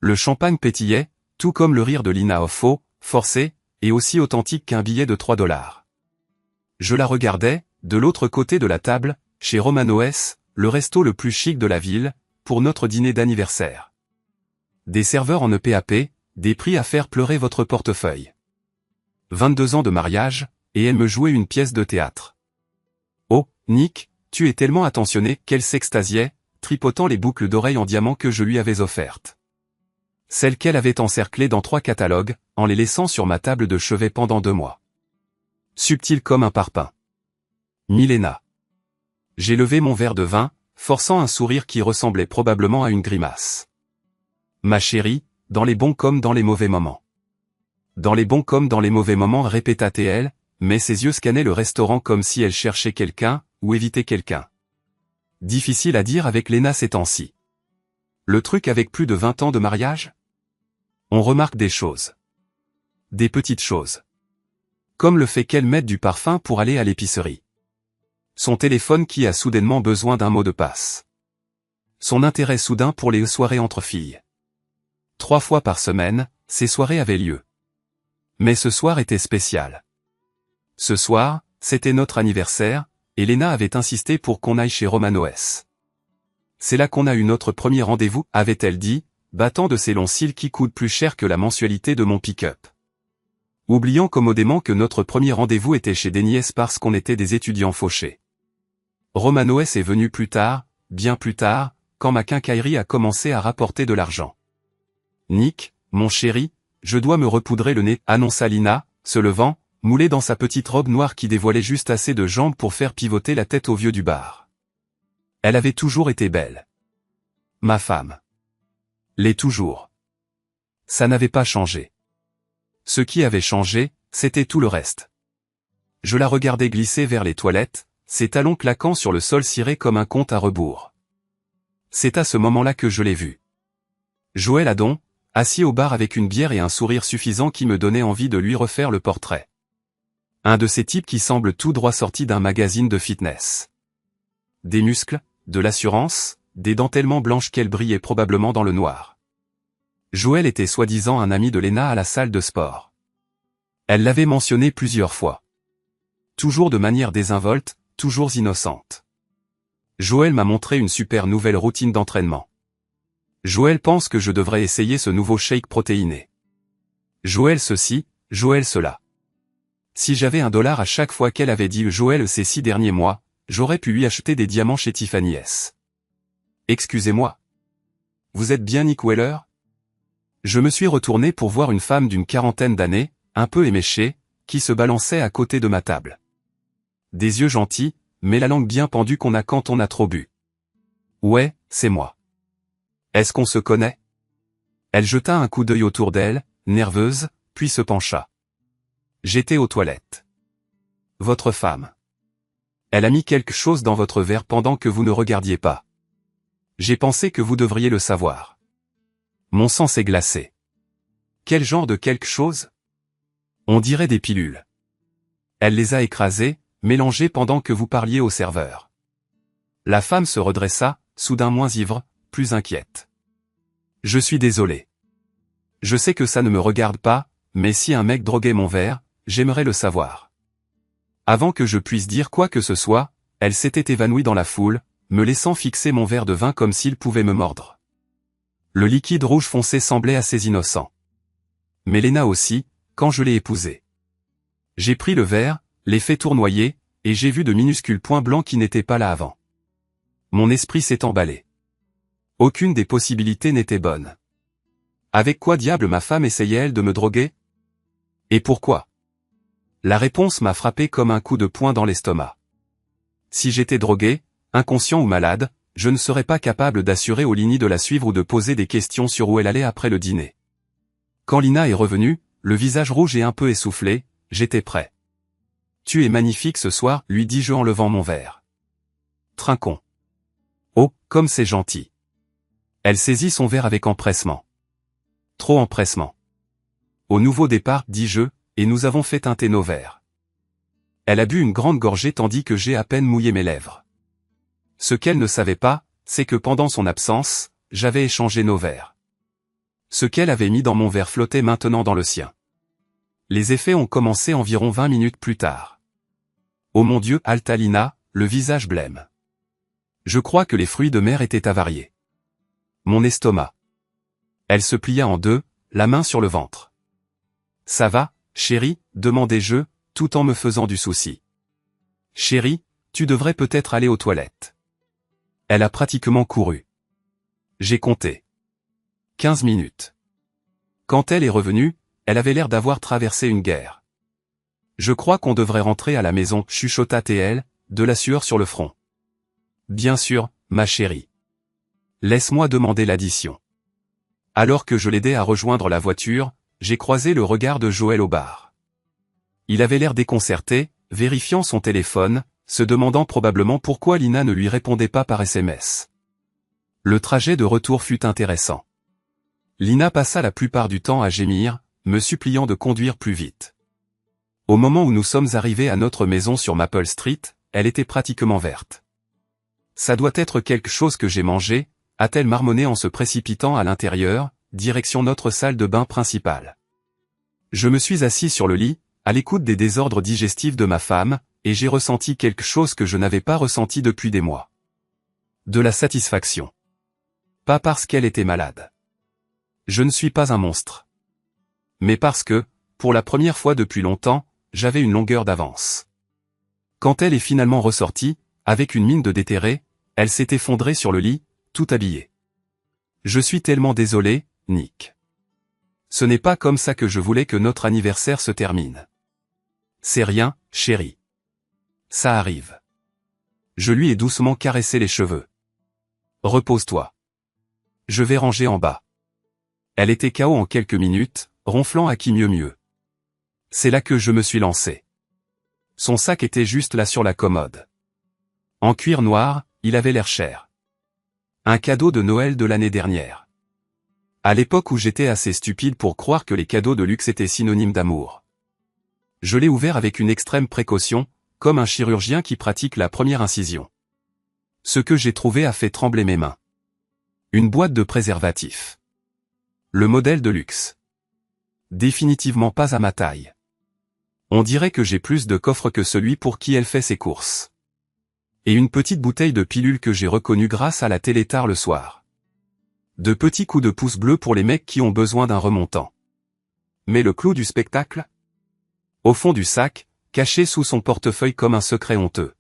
Le champagne pétillait, tout comme le rire de Lina faux, forcé, et aussi authentique qu'un billet de 3 $. Je la regardais, de l'autre côté de la table, chez Romano's, le resto le plus chic de la ville, pour notre dîner d'anniversaire. Des serveurs en EPAP, des prix à faire pleurer votre portefeuille. 22 ans de mariage, et elle me jouait une pièce de théâtre. Oh, Nick, tu es tellement attentionné qu'elle s'extasiait, tripotant les boucles d'oreilles en diamant que je lui avais offertes. Celles qu'elle avait encerclées dans 3 catalogues, en les laissant sur ma table de chevet pendant 2 mois. Subtil comme un parpaing. Milena. J'ai levé mon verre de vin, forçant un sourire qui ressemblait probablement à une grimace. Ma chérie, dans les bons comme dans les mauvais moments. Dans les bons comme dans les mauvais moments, répéta-t-elle, mais ses yeux scannaient le restaurant comme si elle cherchait quelqu'un, ou évitait quelqu'un. Difficile à dire avec Lena ces temps-ci. Le truc avec plus de 20 ans de mariage? On remarque des choses. Des petites choses. Comme le fait qu'elle mette du parfum pour aller à l'épicerie. Son téléphone qui a soudainement besoin d'un mot de passe. Son intérêt soudain pour les soirées entre filles. 3 fois par semaine, ces soirées avaient lieu. Mais ce soir était spécial. Ce soir, c'était notre anniversaire, et Lena avait insisté pour qu'on aille chez Romano's. C'est là qu'on a eu notre premier rendez-vous, avait-elle dit, battant de ses longs cils qui coûtent plus cher que la mensualité de mon pick-up. Oubliant commodément que notre premier rendez-vous était chez Denies parce qu'on était des étudiants fauchés. Romano's est venu plus tard, bien plus tard, quand ma quincaillerie a commencé à rapporter de l'argent. Nick, mon chéri, je dois me repoudrer le nez, annonça Lina, se levant, moulée dans sa petite robe noire qui dévoilait juste assez de jambes pour faire pivoter la tête au vieux du bar. Elle avait toujours été belle. Ma femme. L'est toujours. Ça n'avait pas changé. Ce qui avait changé, c'était tout le reste. Je la regardais glisser vers les toilettes, ses talons claquant sur le sol ciré comme un compte à rebours. C'est à ce moment-là que je l'ai vue. Joël Adon, assis au bar avec une bière et un sourire suffisant qui me donnait envie de lui refaire le portrait. Un de ces types qui semblent tout droit sortis d'un magazine de fitness. Des muscles, de l'assurance, des dents tellement blanches qu'elles brillaient probablement dans le noir. Joël était soi-disant un ami de Lena à la salle de sport. Elle l'avait mentionné plusieurs fois. Toujours de manière désinvolte, toujours innocente. Joël m'a montré une super nouvelle routine d'entraînement. Joël pense que je devrais essayer ce nouveau shake protéiné. Joël ceci, Joël cela. Si j'avais $1 à chaque fois qu'elle avait dit Joël ces 6 derniers mois, j'aurais pu lui acheter des diamants chez Tiffany S. Excusez-moi. Vous êtes bien Nick Weller? Je me suis retourné pour voir une femme d'une 40aine d'années, un peu éméchée, qui se balançait à côté de ma table. Des yeux gentils, mais la langue bien pendue qu'on a quand on a trop bu. Ouais, c'est moi. Est-ce qu'on se connaît? Elle jeta un coup d'œil autour d'elle, nerveuse, puis se pencha. J'étais aux toilettes. Votre femme. Elle a mis quelque chose dans votre verre pendant que vous ne regardiez pas. J'ai pensé que vous devriez le savoir. Mon sang s'est glacé. Quel genre de quelque chose? On dirait des pilules. Elle les a écrasées, mélangées pendant que vous parliez au serveur. La femme se redressa, soudain moins ivre, plus inquiète. Je suis désolé. Je sais que ça ne me regarde pas, mais si un mec droguait mon verre, j'aimerais le savoir. Avant que je puisse dire quoi que ce soit, elle s'était évanouie dans la foule, me laissant fixer mon verre de vin comme s'il pouvait me mordre. Le liquide rouge foncé semblait assez innocent. Mais Lena aussi, quand je l'ai épousée. J'ai pris le verre, l'ai fait tournoyer, et j'ai vu de minuscules points blancs qui n'étaient pas là avant. Mon esprit s'est emballé. Aucune des possibilités n'était bonne. Avec quoi diable ma femme essayait-elle de me droguer? Et pourquoi? La réponse m'a frappé comme un coup de poing dans l'estomac. Si j'étais drogué, inconscient ou malade, je ne serais pas capable d'assurer au Lini de la suivre ou de poser des questions sur où elle allait après le dîner. Quand Lina est revenue, le visage rouge et un peu essoufflé, j'étais prêt. Tu es magnifique ce soir, lui dis-je en levant mon verre. Trinquons. Oh, comme c'est gentil. Elle saisit son verre avec empressement. Trop empressement. Au nouveau départ, dis-je, et nous avons fait teinter nos verres. Elle a bu une grande gorgée tandis que j'ai à peine mouillé mes lèvres. Ce qu'elle ne savait pas, c'est que pendant son absence, j'avais échangé nos verres. Ce qu'elle avait mis dans mon verre flottait maintenant dans le sien. Les effets ont commencé environ 20 minutes plus tard. Oh mon Dieu, halta Lina, le visage blême. Je crois que les fruits de mer étaient avariés. Mon estomac. Elle se plia en deux, la main sur le ventre. Ça va, chérie, demandai-je, tout en me faisant du souci. Chérie, tu devrais peut-être aller aux toilettes. Elle a pratiquement couru. J'ai compté. 15 minutes. Quand elle est revenue, elle avait l'air d'avoir traversé une guerre. Je crois qu'on devrait rentrer à la maison, chuchota-t-elle, de la sueur sur le front. Bien sûr, ma chérie. Laisse-moi demander l'addition. Alors que je l'aidais à rejoindre la voiture, j'ai croisé le regard de Joël au bar. Il avait l'air déconcerté, vérifiant son téléphone, se demandant probablement pourquoi Lina ne lui répondait pas par SMS. Le trajet de retour fut intéressant. Lina passa la plupart du temps à gémir, me suppliant de conduire plus vite. Au moment où nous sommes arrivés à notre maison sur Maple Street, elle était pratiquement verte. Ça doit être quelque chose que j'ai mangé, a-t-elle marmonné en se précipitant à l'intérieur, direction notre salle de bain principale. Je me suis assis sur le lit, à l'écoute des désordres digestifs de ma femme, et j'ai ressenti quelque chose que je n'avais pas ressenti depuis des mois. De la satisfaction. Pas parce qu'elle était malade. Je ne suis pas un monstre. Mais parce que, pour la première fois depuis longtemps, j'avais une longueur d'avance. Quand elle est finalement ressortie, avec une mine de déterré, elle s'est effondrée sur le lit, tout habillée. Je suis tellement désolé, Nick. Ce n'est pas comme ça que je voulais que notre anniversaire se termine. C'est rien, chérie. Ça arrive. Je lui ai doucement caressé les cheveux. Repose-toi. Je vais ranger en bas. Elle était KO en quelques minutes, ronflant à qui mieux. C'est là que je me suis lancé. Son sac était juste là sur la commode. En cuir noir, il avait l'air cher. Un cadeau de Noël de l'année dernière. À l'époque où j'étais assez stupide pour croire que les cadeaux de luxe étaient synonymes d'amour. Je l'ai ouvert avec une extrême précaution, comme un chirurgien qui pratique la première incision. Ce que j'ai trouvé a fait trembler mes mains. Une boîte de préservatifs. Le modèle de luxe. Définitivement pas à ma taille. On dirait que j'ai plus de coffres que celui pour qui elle fait ses courses. Et une petite bouteille de pilule que j'ai reconnue grâce à la télé tard le soir. De petits coups de pouce bleu pour les mecs qui ont besoin d'un remontant. Mais le clou du spectacle ? Au fond du sac, caché sous son portefeuille comme un secret honteux.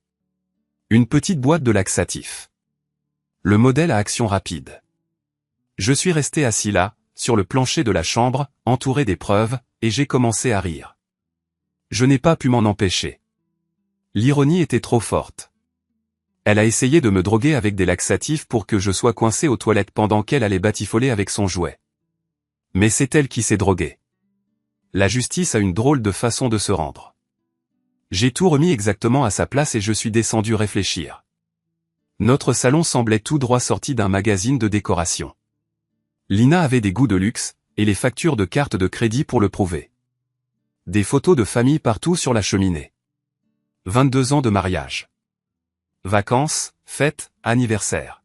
Une petite boîte de laxatifs. Le modèle à action rapide. Je suis resté assis là, sur le plancher de la chambre, entouré d'épreuves, et j'ai commencé à rire. Je n'ai pas pu m'en empêcher. L'ironie était trop forte. Elle a essayé de me droguer avec des laxatifs pour que je sois coincé aux toilettes pendant qu'elle allait batifoler avec son jouet. Mais c'est elle qui s'est droguée. La justice a une drôle de façon de se rendre. J'ai tout remis exactement à sa place et je suis descendu réfléchir. Notre salon semblait tout droit sorti d'un magazine de décoration. Lina avait des goûts de luxe, et les factures de carte de crédit pour le prouver. Des photos de famille partout sur la cheminée. 22 ans de mariage. Vacances, fêtes, anniversaires.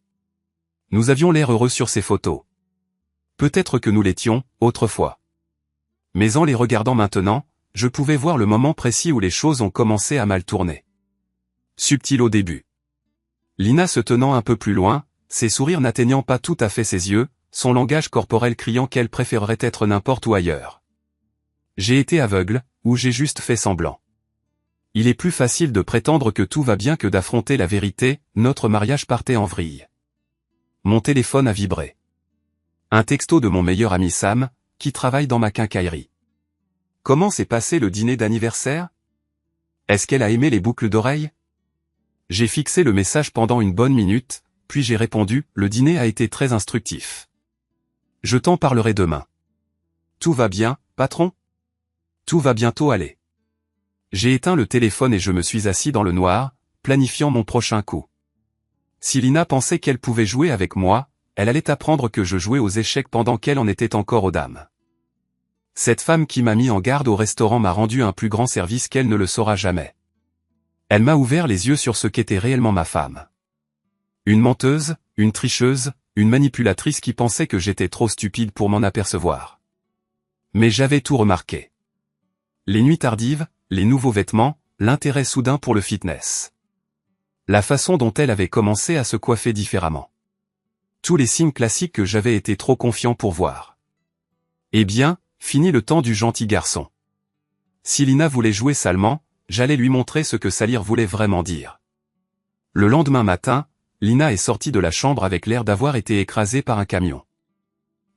Nous avions l'air heureux sur ces photos. Peut-être que nous l'étions, autrefois. Mais en les regardant maintenant, je pouvais voir le moment précis où les choses ont commencé à mal tourner. Subtil au début. Lina se tenant un peu plus loin, ses sourires n'atteignant pas tout à fait ses yeux, son langage corporel criant qu'elle préférerait être n'importe où ailleurs. J'ai été aveugle, ou j'ai juste fait semblant. Il est plus facile de prétendre que tout va bien que d'affronter la vérité, notre mariage partait en vrille. Mon téléphone a vibré. Un texto de mon meilleur ami Sam, qui travaille dans ma quincaillerie. Comment s'est passé le dîner d'anniversaire ? Est-ce qu'elle a aimé les boucles d'oreilles ? J'ai fixé le message pendant une bonne minute, puis j'ai répondu, le dîner a été très instructif. Je t'en parlerai demain. Tout va bien, patron ? Tout va bientôt aller. J'ai éteint le téléphone et je me suis assis dans le noir, planifiant mon prochain coup. Si Lina pensait qu'elle pouvait jouer avec moi, elle allait apprendre que je jouais aux échecs pendant qu'elle en était encore aux dames. Cette femme qui m'a mis en garde au restaurant m'a rendu un plus grand service qu'elle ne le saura jamais. Elle m'a ouvert les yeux sur ce qu'était réellement ma femme. Une menteuse, une tricheuse, une manipulatrice qui pensait que j'étais trop stupide pour m'en apercevoir. Mais j'avais tout remarqué. Les nuits tardives, les nouveaux vêtements, l'intérêt soudain pour le fitness. La façon dont elle avait commencé à se coiffer différemment. Tous les signes classiques que j'avais été trop confiant pour voir. Eh bien, fini le temps du gentil garçon. Si Lina voulait jouer salement, j'allais lui montrer ce que salir voulait vraiment dire. Le lendemain matin, Lina est sortie de la chambre avec l'air d'avoir été écrasée par un camion.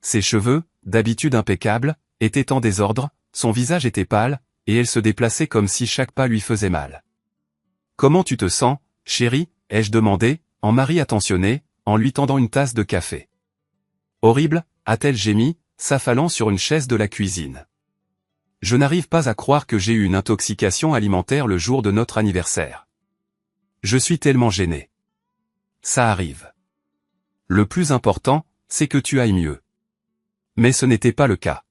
Ses cheveux, d'habitude impeccables, étaient en désordre, son visage était pâle, et elle se déplaçait comme si chaque pas lui faisait mal. « Comment tu te sens, chérie ?» ai-je demandé, en mari attentionné, en lui tendant une tasse de café. « Horrible » a-t-elle gémi, s'affalant sur une chaise de la cuisine. « Je n'arrive pas à croire que j'ai eu une intoxication alimentaire le jour de notre anniversaire. Je suis tellement gêné. » Ça arrive. Le plus important, c'est que tu ailles mieux. Mais ce n'était pas le cas.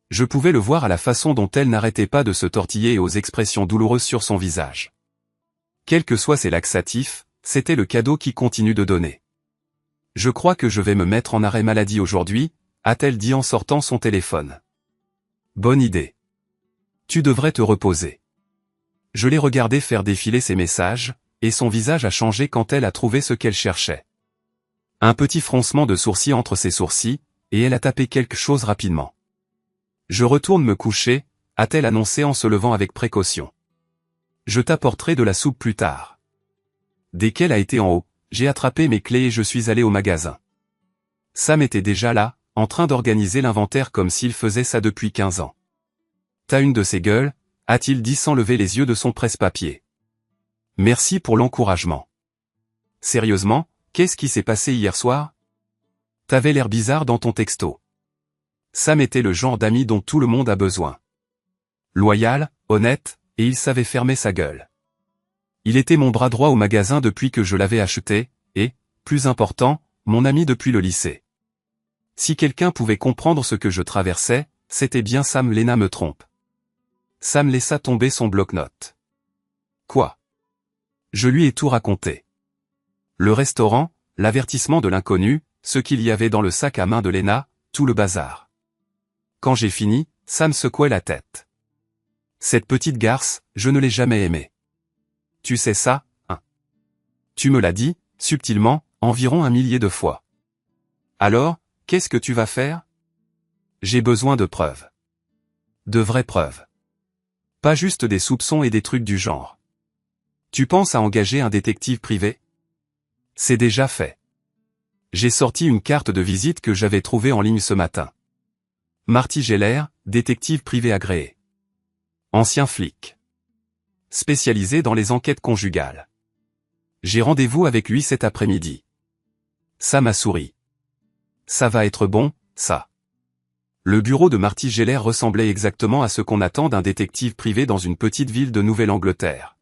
Je pouvais le voir à la façon dont elle n'arrêtait pas de se tortiller et aux expressions douloureuses sur son visage. Quels que soient ses laxatifs, c'était le cadeau qui continue de donner. « Je crois que je vais me mettre en arrêt maladie aujourd'hui », a-t-elle dit en sortant son téléphone. « Bonne idée. Tu devrais te reposer. » Je l'ai regardé faire défiler ses messages, et son visage a changé quand elle a trouvé ce qu'elle cherchait. Un petit froncement de sourcils entre ses sourcils, et elle a tapé quelque chose rapidement. « Je retourne me coucher », a-t-elle annoncé en se levant avec précaution. « Je t'apporterai de la soupe plus tard. » Dès qu'elle a été en haut, j'ai attrapé mes clés et je suis allé au magasin. Sam était déjà là, en train d'organiser l'inventaire comme s'il faisait ça depuis 15 ans. « T'as une de ces gueules », a-t-il dit sans lever les yeux de son presse-papier. « Merci pour l'encouragement. Sérieusement, qu'est-ce qui s'est passé hier soir ? T'avais l'air bizarre dans ton texto. » Sam était le genre d'ami dont tout le monde a besoin. Loyal, honnête, et il savait fermer sa gueule. Il était mon bras droit au magasin depuis que je l'avais acheté, et, plus important, mon ami depuis le lycée. Si quelqu'un pouvait comprendre ce que je traversais, c'était bien Sam. Lena me trompe. Sam laissa tomber son bloc-notes. Quoi ? Je lui ai tout raconté. Le restaurant, l'avertissement de l'inconnu, ce qu'il y avait dans le sac à main de Lena, tout le bazar. Quand j'ai fini, Sam secouait la tête. Cette petite garce, je ne l'ai jamais aimée. Tu sais ça, hein ? Tu me l'as dit, subtilement, environ 1 millier de fois. Alors, qu'est-ce que tu vas faire ? J'ai besoin de preuves. De vraies preuves. Pas juste des soupçons et des trucs du genre. Tu penses à engager un détective privé ? C'est déjà fait. J'ai sorti une carte de visite que j'avais trouvée en ligne ce matin. Marty Geller, détective privé agréé. Ancien flic. Spécialisé dans les enquêtes conjugales. J'ai rendez-vous avec lui cet après-midi. Ça m'a souri. Ça va être bon, ça. Le bureau de Marty Geller ressemblait exactement à ce qu'on attend d'un détective privé dans une petite ville de Nouvelle-Angleterre.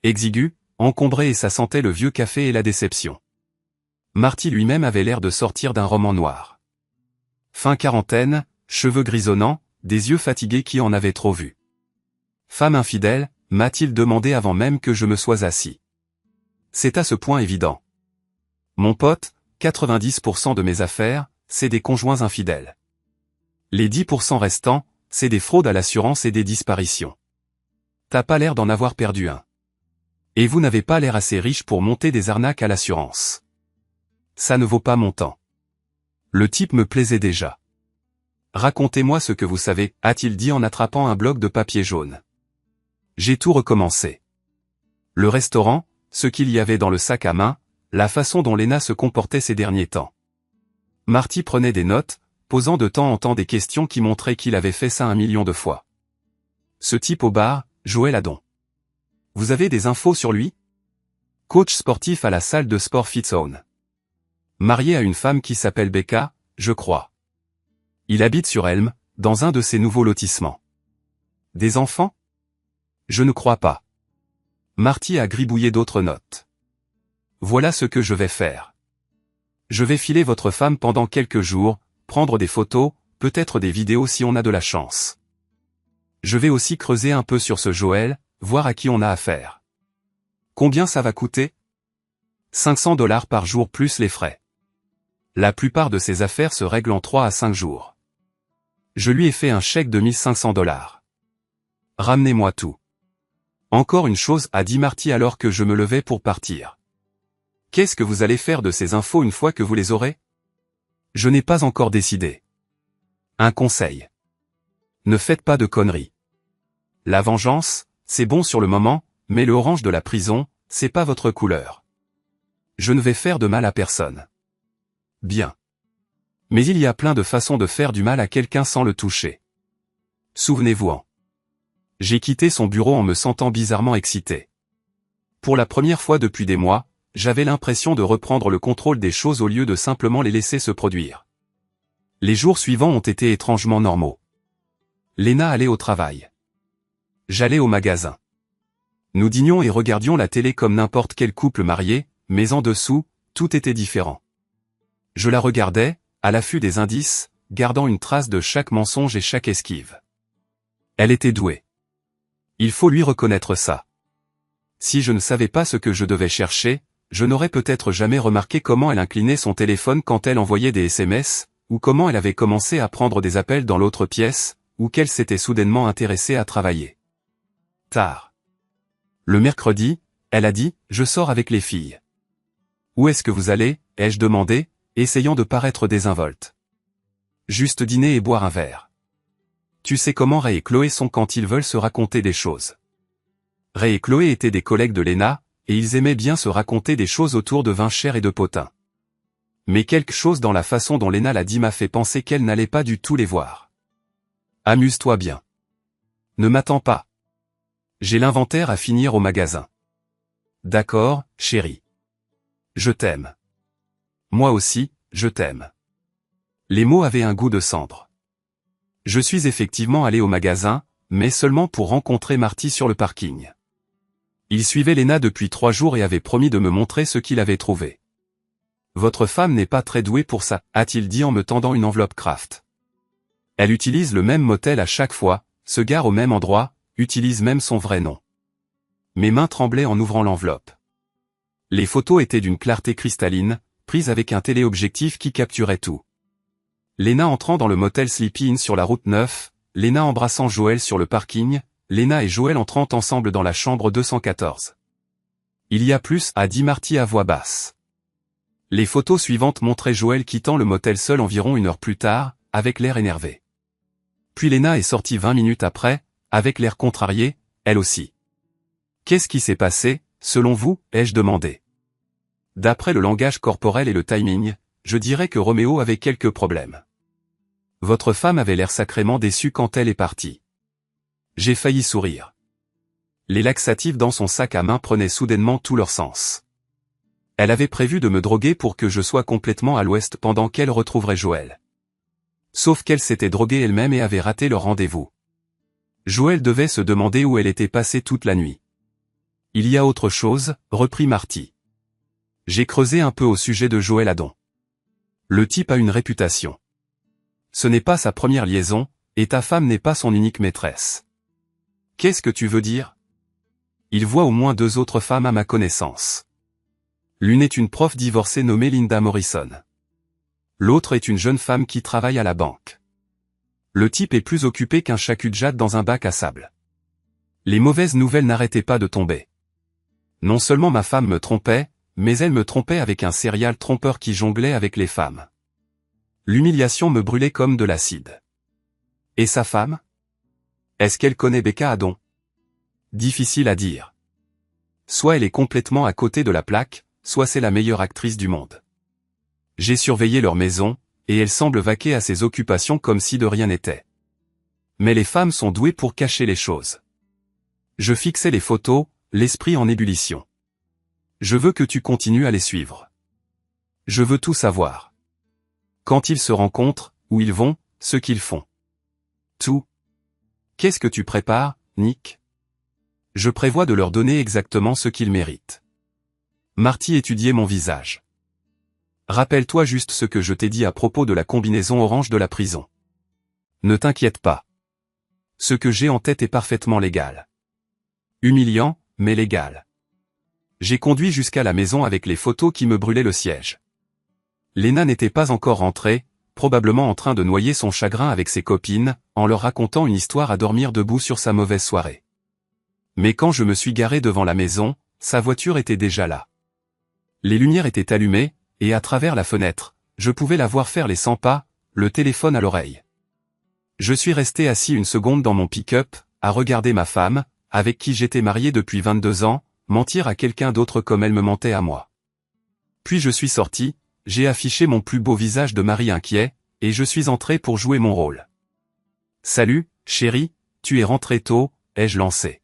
Exigu, encombré et ça sentait le vieux café et la déception. Marty lui-même avait l'air de sortir d'un roman noir. Fin quarantaine, cheveux grisonnants, des yeux fatigués qui en avaient trop vu. Femme infidèle, m'a-t-il demandé avant même que je me sois assis. C'est à ce point évident. Mon pote, 90% de mes affaires, c'est des conjoints infidèles. Les 10% restants, c'est des fraudes à l'assurance et des disparitions. T'as pas l'air d'en avoir perdu un. Et vous n'avez pas l'air assez riche pour monter des arnaques à l'assurance. Ça ne vaut pas mon temps. Le type me plaisait déjà. Racontez-moi ce que vous savez, a-t-il dit en attrapant un bloc de papier jaune. J'ai tout recommencé. Le restaurant, ce qu'il y avait dans le sac à main, la façon dont Lena se comportait ces derniers temps. Marty prenait des notes, posant de temps en temps des questions qui montraient qu'il avait fait ça 1 million de fois. Ce type au bar, Joël Adon. Vous avez des infos sur lui ? Coach sportif à la salle de sport FitZone. Marié à une femme qui s'appelle Becca, je crois. Il habite sur Elm, dans un de ses nouveaux lotissements. Des enfants ? Je ne crois pas. Marty a gribouillé d'autres notes. Voilà ce que je vais faire. Je vais filer votre femme pendant quelques jours, prendre des photos, peut-être des vidéos si on a de la chance. Je vais aussi creuser un peu sur ce Joël, voir à qui on a affaire. Combien ça va coûter ? $500 par jour plus les frais. La plupart de ses affaires se règlent en 3 à 5 jours. Je lui ai fait un chèque de $1500. Ramenez-moi tout. Encore une chose, a dit Marty alors que je me levais pour partir. Qu'est-ce que vous allez faire de ces infos une fois que vous les aurez? Je n'ai pas encore décidé. Un conseil. Ne faites pas de conneries. La vengeance, c'est bon sur le moment, mais le orange de la prison, c'est pas votre couleur. Je ne vais faire de mal à personne. Bien. Mais il y a plein de façons de faire du mal à quelqu'un sans le toucher. Souvenez-vous-en. J'ai quitté son bureau en me sentant bizarrement excité. Pour la première fois depuis des mois, j'avais l'impression de reprendre le contrôle des choses au lieu de simplement les laisser se produire. Les jours suivants ont été étrangement normaux. Lena allait au travail. J'allais au magasin. Nous dînions et regardions la télé comme n'importe quel couple marié, mais en dessous, tout était différent. Je la regardais, à l'affût des indices, gardant une trace de chaque mensonge et chaque esquive. Elle était douée. Il faut lui reconnaître ça. Si je ne savais pas ce que je devais chercher, je n'aurais peut-être jamais remarqué comment elle inclinait son téléphone quand elle envoyait des SMS, ou comment elle avait commencé à prendre des appels dans l'autre pièce, ou qu'elle s'était soudainement intéressée à travailler. Tard. Le mercredi, elle a dit « Je sors avec les filles ». « Où est-ce que vous allez ?» ai-je demandé, essayant de paraître désinvolte. « Juste dîner et boire un verre. » Tu sais comment Ray et Chloé sont quand ils veulent se raconter des choses. Ray et Chloé étaient des collègues de Lena, et ils aimaient bien se raconter des choses autour de vin cher et de potins. Mais quelque chose dans la façon dont Lena l'a dit m'a fait penser qu'elle n'allait pas du tout les voir. Amuse-toi bien. Ne m'attends pas. J'ai l'inventaire à finir au magasin. D'accord, chérie. Je t'aime. Moi aussi, je t'aime. Les mots avaient un goût de cendre. Je suis effectivement allé au magasin, mais seulement pour rencontrer Marty sur le parking. Il suivait Lena depuis 3 jours et avait promis de me montrer ce qu'il avait trouvé. Votre femme n'est pas très douée pour ça, a-t-il dit en me tendant une enveloppe Kraft. Elle utilise le même motel à chaque fois, se gare au même endroit, utilise même son vrai nom. Mes mains tremblaient en ouvrant l'enveloppe. Les photos étaient d'une clarté cristalline, prises avec un téléobjectif qui capturait tout. Lena entrant dans le motel Sleepy Inn sur la route 9, Lena embrassant Joël sur le parking, Lena et Joël entrant ensemble dans la chambre 214. Il y a plus, a dit Marty à voix basse. Les photos suivantes montraient Joël quittant le motel seul environ 1 heure plus tard, avec l'air énervé. Puis Lena est sortie 20 minutes après, avec l'air contrarié, elle aussi. Qu'est-ce qui s'est passé, selon vous, ai-je demandé. D'après le langage corporel et le timing, je dirais que Roméo avait quelques problèmes. Votre femme avait l'air sacrément déçue quand elle est partie. J'ai failli sourire. Les laxatifs dans son sac à main prenaient soudainement tout leur sens. Elle avait prévu de me droguer pour que je sois complètement à l'ouest pendant qu'elle retrouverait Joël. Sauf qu'elle s'était droguée elle-même et avait raté leur rendez-vous. Joël devait se demander où elle était passée toute la nuit. Il y a autre chose, reprit Marty. J'ai creusé un peu au sujet de Joël Adon. Le type a une réputation. Ce n'est pas sa première liaison, et ta femme n'est pas son unique maîtresse. Qu'est-ce que tu veux dire? Il voit au moins 2 autres femmes à ma connaissance. L'une est une prof divorcée nommée Linda Morrison. L'autre est une jeune femme qui travaille à la banque. Le type est plus occupé qu'un chacun dans un bac à sable. Les mauvaises nouvelles n'arrêtaient pas de tomber. Non seulement ma femme me trompait, mais elle me trompait avec un serial trompeur qui jonglait avec les femmes. L'humiliation me brûlait comme de l'acide. Et sa femme? Est-ce qu'elle connaît Becca Adon? Difficile à dire. Soit elle est complètement à côté de la plaque, soit c'est la meilleure actrice du monde. J'ai surveillé leur maison, et elle semble vaquer à ses occupations comme si de rien n'était. Mais les femmes sont douées pour cacher les choses. Je fixais les photos, l'esprit en ébullition. Je veux que tu continues à les suivre. Je veux tout savoir. Quand ils se rencontrent, où ils vont, ce qu'ils font. Tout. Qu'est-ce que tu prépares, Nick? Je prévois de leur donner exactement ce qu'ils méritent. Marty étudiait mon visage. Rappelle-toi juste ce que je t'ai dit à propos de la combinaison orange de la prison. Ne t'inquiète pas. Ce que j'ai en tête est parfaitement légal. Humiliant, mais légal. J'ai conduit jusqu'à la maison avec les photos qui me brûlaient le siège. Léna n'était pas encore rentrée, probablement en train de noyer son chagrin avec ses copines, en leur racontant une histoire à dormir debout sur sa mauvaise soirée. Mais quand je me suis garé devant la maison, sa voiture était déjà là. Les lumières étaient allumées, et à travers la fenêtre, je pouvais la voir faire les 100 pas, le téléphone à l'oreille. Je suis resté assis une seconde dans mon pick-up, à regarder ma femme, avec qui j'étais marié depuis 22 ans, mentir à quelqu'un d'autre comme elle me mentait à moi. Puis je suis sorti, j'ai affiché mon plus beau visage de mari inquiet, et je suis entré pour jouer mon rôle. « Salut, chérie, tu es rentré tôt », ai-je lancé.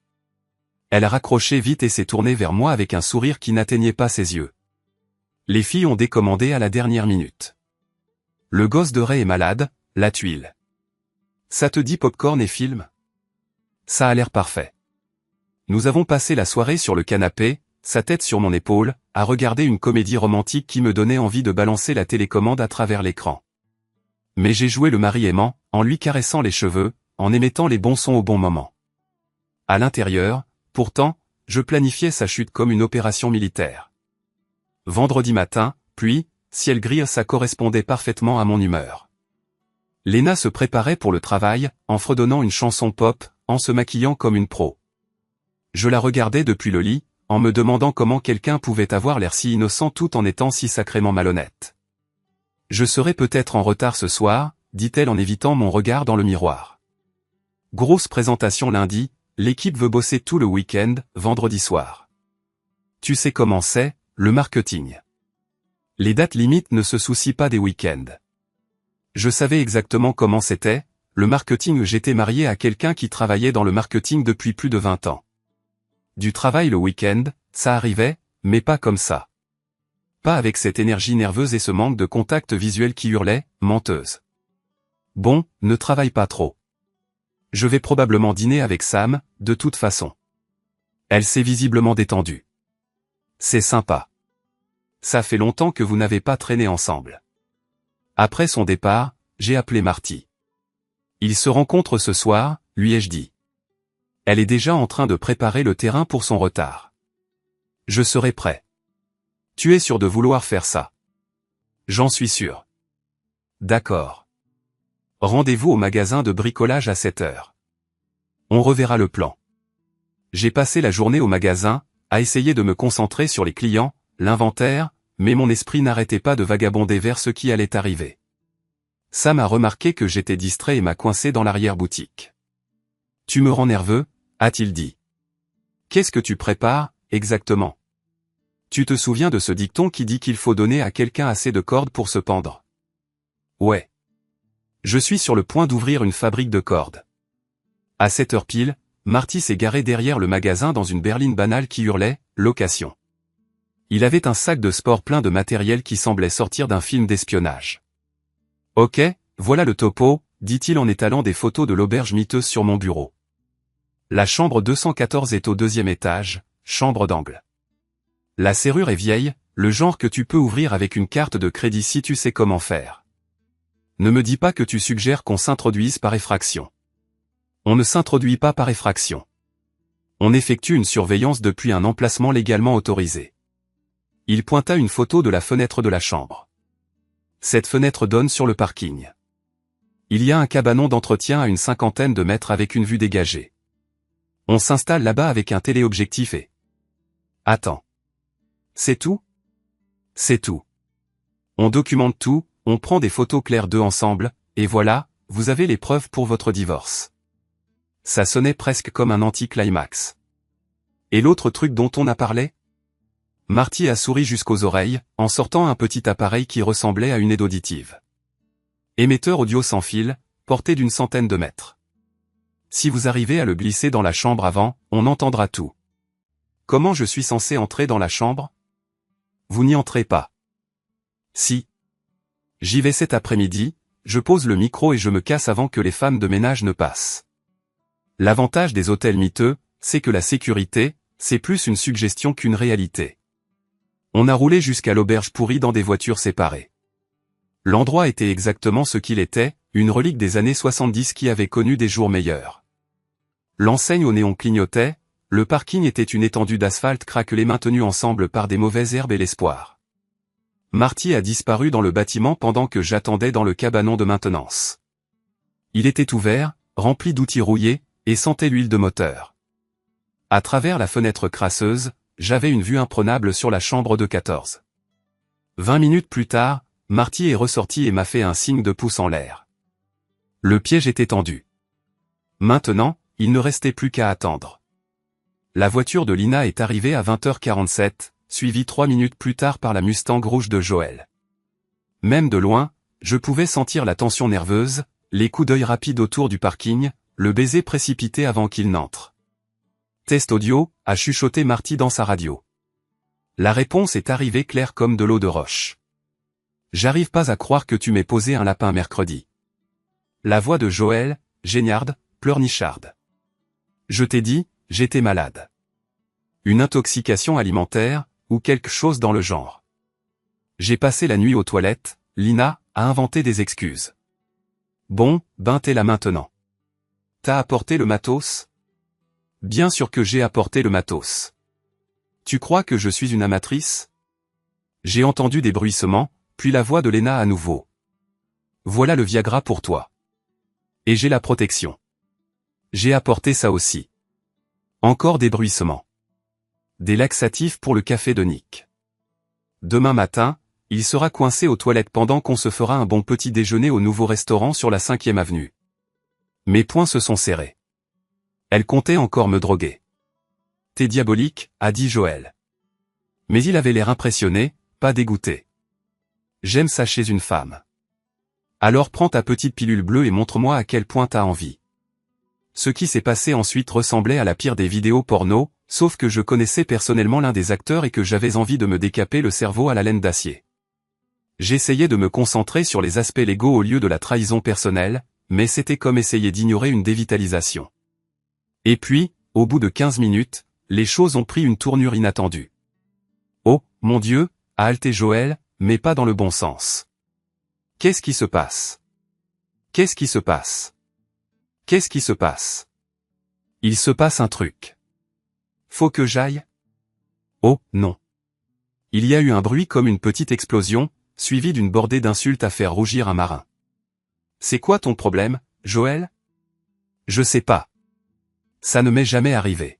Elle a raccroché vite et s'est tournée vers moi avec un sourire qui n'atteignait pas ses yeux. Les filles ont décommandé à la dernière minute. Le gosse de Ray est malade, la tuile. Ça te dit popcorn et film? Ça a l'air parfait. Nous avons passé la soirée sur le canapé, sa tête sur mon épaule, à regarder une comédie romantique qui me donnait envie de balancer la télécommande à travers l'écran. Mais j'ai joué le mari aimant, en lui caressant les cheveux, en émettant les bons sons au bon moment. À l'intérieur, pourtant, je planifiais sa chute comme une opération militaire. Vendredi matin, pluie, ciel gris, ça correspondait parfaitement à mon humeur. Léna se préparait pour le travail, en fredonnant une chanson pop, en se maquillant comme une pro. Je la regardais depuis le lit, en me demandant comment quelqu'un pouvait avoir l'air si innocent tout en étant si sacrément malhonnête. « Je serai peut-être en retard ce soir », dit-elle en évitant mon regard dans le miroir. Grosse présentation lundi, l'équipe veut bosser tout le week-end, vendredi soir. Tu sais comment c'est, le marketing. Les dates limites ne se soucient pas des week-ends. Je savais exactement comment c'était, le marketing. J'étais marié à quelqu'un qui travaillait dans le marketing depuis plus de 20 ans. Du travail le week-end, ça arrivait, mais pas comme ça. Pas avec cette énergie nerveuse et ce manque de contact visuel qui hurlait, menteuse. Bon, ne travaille pas trop. Je vais probablement dîner avec Sam, de toute façon. Elle s'est visiblement détendue. C'est sympa. Ça fait longtemps que vous n'avez pas traîné ensemble. Après son départ, j'ai appelé Marty. Ils se rencontrent ce soir, lui ai-je dit. Elle est déjà en train de préparer le terrain pour son retard. Je serai prêt. Tu es sûr de vouloir faire ça? J'en suis sûr. D'accord. Rendez-vous au magasin de bricolage à 7 heures. On reverra le plan. J'ai passé la journée au magasin, à essayer de me concentrer sur les clients, l'inventaire, mais mon esprit n'arrêtait pas de vagabonder vers ce qui allait arriver. Sam a remarqué que j'étais distrait et m'a coincé dans l'arrière-boutique. « Tu me rends nerveux ?» a-t-il dit. « Qu'est-ce que tu prépares, exactement ? Tu te souviens de ce dicton qui dit qu'il faut donner à quelqu'un assez de cordes pour se pendre? Ouais. Je suis sur le point d'ouvrir une fabrique de cordes. » À 7 heures pile, Marty s'est garé derrière le magasin dans une berline banale qui hurlait « Location ». Il avait un sac de sport plein de matériel qui semblait sortir d'un film d'espionnage. « Ok, voilà le topo », dit-il en étalant des photos de l'auberge miteuse sur mon bureau. La chambre 214 est au 2e étage, chambre d'angle. La serrure est vieille, le genre que tu peux ouvrir avec une carte de crédit si tu sais comment faire. Ne me dis pas que tu suggères qu'on s'introduise par effraction. On ne s'introduit pas par effraction. On effectue une surveillance depuis un emplacement légalement autorisé. Il pointa une photo de la fenêtre de la chambre. Cette fenêtre donne sur le parking. Il y a un cabanon d'entretien à une 50aine de mètres avec une vue dégagée. On s'installe là-bas avec un téléobjectif et... Attends. C'est tout? C'est tout. On documente tout, on prend des photos claires d'eux ensemble, et voilà, vous avez les preuves pour votre divorce. Ça sonnait presque comme un anti-climax. Et l'autre truc dont on a parlé? Marty a souri jusqu'aux oreilles, en sortant un petit appareil qui ressemblait à une aide auditive. Émetteur audio sans fil, porté d'une 100aine de mètres. Si vous arrivez à le glisser dans la chambre avant, on entendra tout. Comment je suis censé entrer dans la chambre? Vous n'y entrez pas. Si. J'y vais cet après-midi, je pose le micro et je me casse avant que les femmes de ménage ne passent. L'avantage des hôtels miteux, c'est que la sécurité, c'est plus une suggestion qu'une réalité. On a roulé jusqu'à l'auberge pourrie dans des voitures séparées. L'endroit était exactement ce qu'il était, une relique des années 70 qui avait connu des jours meilleurs. L'enseigne au néon clignotait, le parking était une étendue d'asphalte craquelée maintenue ensemble par des mauvaises herbes et l'espoir. Marty a disparu dans le bâtiment pendant que j'attendais dans le cabanon de maintenance. Il était ouvert, rempli d'outils rouillés, et sentait l'huile de moteur. À travers la fenêtre crasseuse, j'avais une vue imprenable sur la chambre de 14. 20 minutes plus tard, Marty est ressorti et m'a fait un signe de pouce en l'air. Le piège était tendu. Maintenant, il ne restait plus qu'à attendre. La voiture de Lina est arrivée à 20h47, suivie 3 minutes plus tard par la Mustang rouge de Joël. Même de loin, je pouvais sentir la tension nerveuse, les coups d'œil rapides autour du parking, le baiser précipité avant qu'il n'entre. Test audio, a chuchoté Marty dans sa radio. La réponse est arrivée claire comme de l'eau de roche. J'arrive pas à croire que tu m'aies posé un lapin mercredi. La voix de Joël, géniarde, pleurnicharde. Je t'ai dit, j'étais malade. Une intoxication alimentaire, ou quelque chose dans le genre. J'ai passé la nuit aux toilettes, Lina a inventé des excuses. Bon, ben t'es là maintenant. T'as apporté le matos? Bien sûr que j'ai apporté le matos. Tu crois que je suis une amatrice? J'ai entendu des bruissements, puis la voix de Lena à nouveau. Voilà le Viagra pour toi. Et j'ai la protection. J'ai apporté ça aussi. Encore des bruissements. Des laxatifs pour le café de Nick. Demain matin, il sera coincé aux toilettes pendant qu'on se fera un bon petit déjeuner au nouveau restaurant sur la 5e avenue. Mes poings se sont serrés. Elle comptait encore me droguer. T'es diabolique, a dit Joël. Mais il avait l'air impressionné, pas dégoûté. J'aime ça chez une femme. Alors prends ta petite pilule bleue et montre-moi à quel point t'as envie. Ce qui s'est passé ensuite ressemblait à la pire des vidéos porno, sauf que je connaissais personnellement l'un des acteurs et que j'avais envie de me décaper le cerveau à la laine d'acier. J'essayais de me concentrer sur les aspects légaux au lieu de la trahison personnelle, mais c'était comme essayer d'ignorer une dévitalisation. Et puis, au bout de 15 minutes, les choses ont pris une tournure inattendue. Oh, mon Dieu, a halté Joël, mais pas dans le bon sens. Qu'est-ce qui se passe? Qu'est-ce qui se passe? Qu'est-ce qui se passe? Il se passe un truc. Faut que j'aille? Oh, non. Il y a eu un bruit comme une petite explosion, suivi d'une bordée d'insultes à faire rougir un marin. C'est quoi ton problème, Joël? Je sais pas. Ça ne m'est jamais arrivé.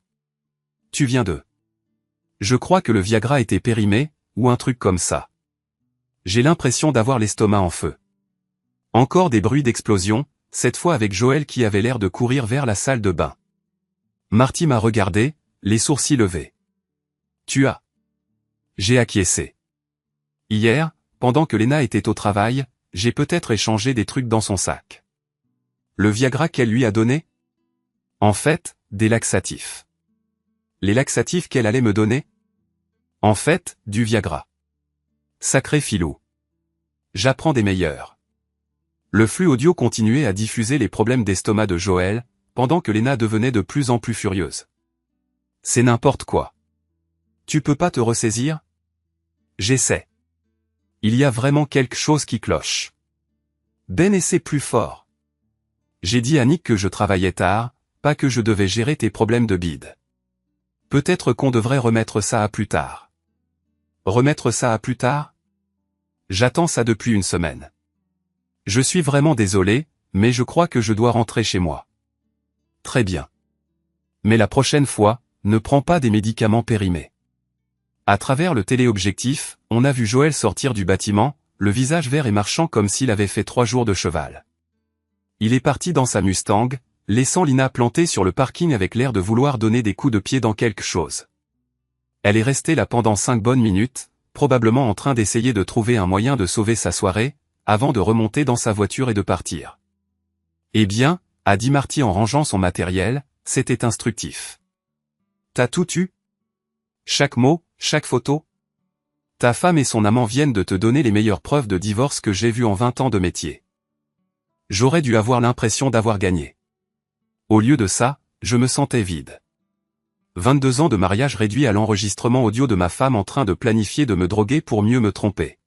Tu viens de... Je crois que le Viagra était périmé, ou un truc comme ça. J'ai l'impression d'avoir l'estomac en feu. Encore des bruits d'explosion, cette fois avec Joël qui avait l'air de courir vers la salle de bain. Marty m'a regardé, les sourcils levés. Tu as... J'ai acquiescé. Hier, pendant que Lena était au travail, j'ai peut-être échangé des trucs dans son sac. Le Viagra qu'elle lui a donné? En fait, des laxatifs. Les laxatifs qu'elle allait me donner? En fait, du Viagra. Sacré filou. J'apprends des meilleurs. Le flux audio continuait à diffuser les problèmes d'estomac de Joël, pendant que Lena devenait de plus en plus furieuse. C'est n'importe quoi. Tu peux pas te ressaisir? J'essaie. Il y a vraiment quelque chose qui cloche. Ben essaie plus fort. J'ai dit à Nick que je travaillais tard, pas que je devais gérer tes problèmes de bide. Peut-être qu'on devrait remettre ça à plus tard. Remettre ça à plus tard? J'attends ça depuis une semaine. Je suis vraiment désolé, mais je crois que je dois rentrer chez moi. Très bien. Mais la prochaine fois, ne prends pas des médicaments périmés. À travers le téléobjectif, on a vu Joël sortir du bâtiment, le visage vert et marchant comme s'il avait fait 3 jours de cheval. Il est parti dans sa Mustang, laissant Lina plantée sur le parking avec l'air de vouloir donner des coups de pied dans quelque chose. Elle est restée là pendant 5 bonnes minutes, probablement en train d'essayer de trouver un moyen de sauver sa soirée, avant de remonter dans sa voiture et de partir. Eh bien, a dit Marty en rangeant son matériel, c'était instructif. T'as tout eu? Chaque mot, chaque photo? Ta femme et son amant viennent de te donner les meilleures preuves de divorce que j'ai vues en 20 ans de métier. J'aurais dû avoir l'impression d'avoir gagné. Au lieu de ça, je me sentais vide. 22 ans de mariage réduit à l'enregistrement audio de ma femme en train de planifier de me droguer pour mieux me tromper.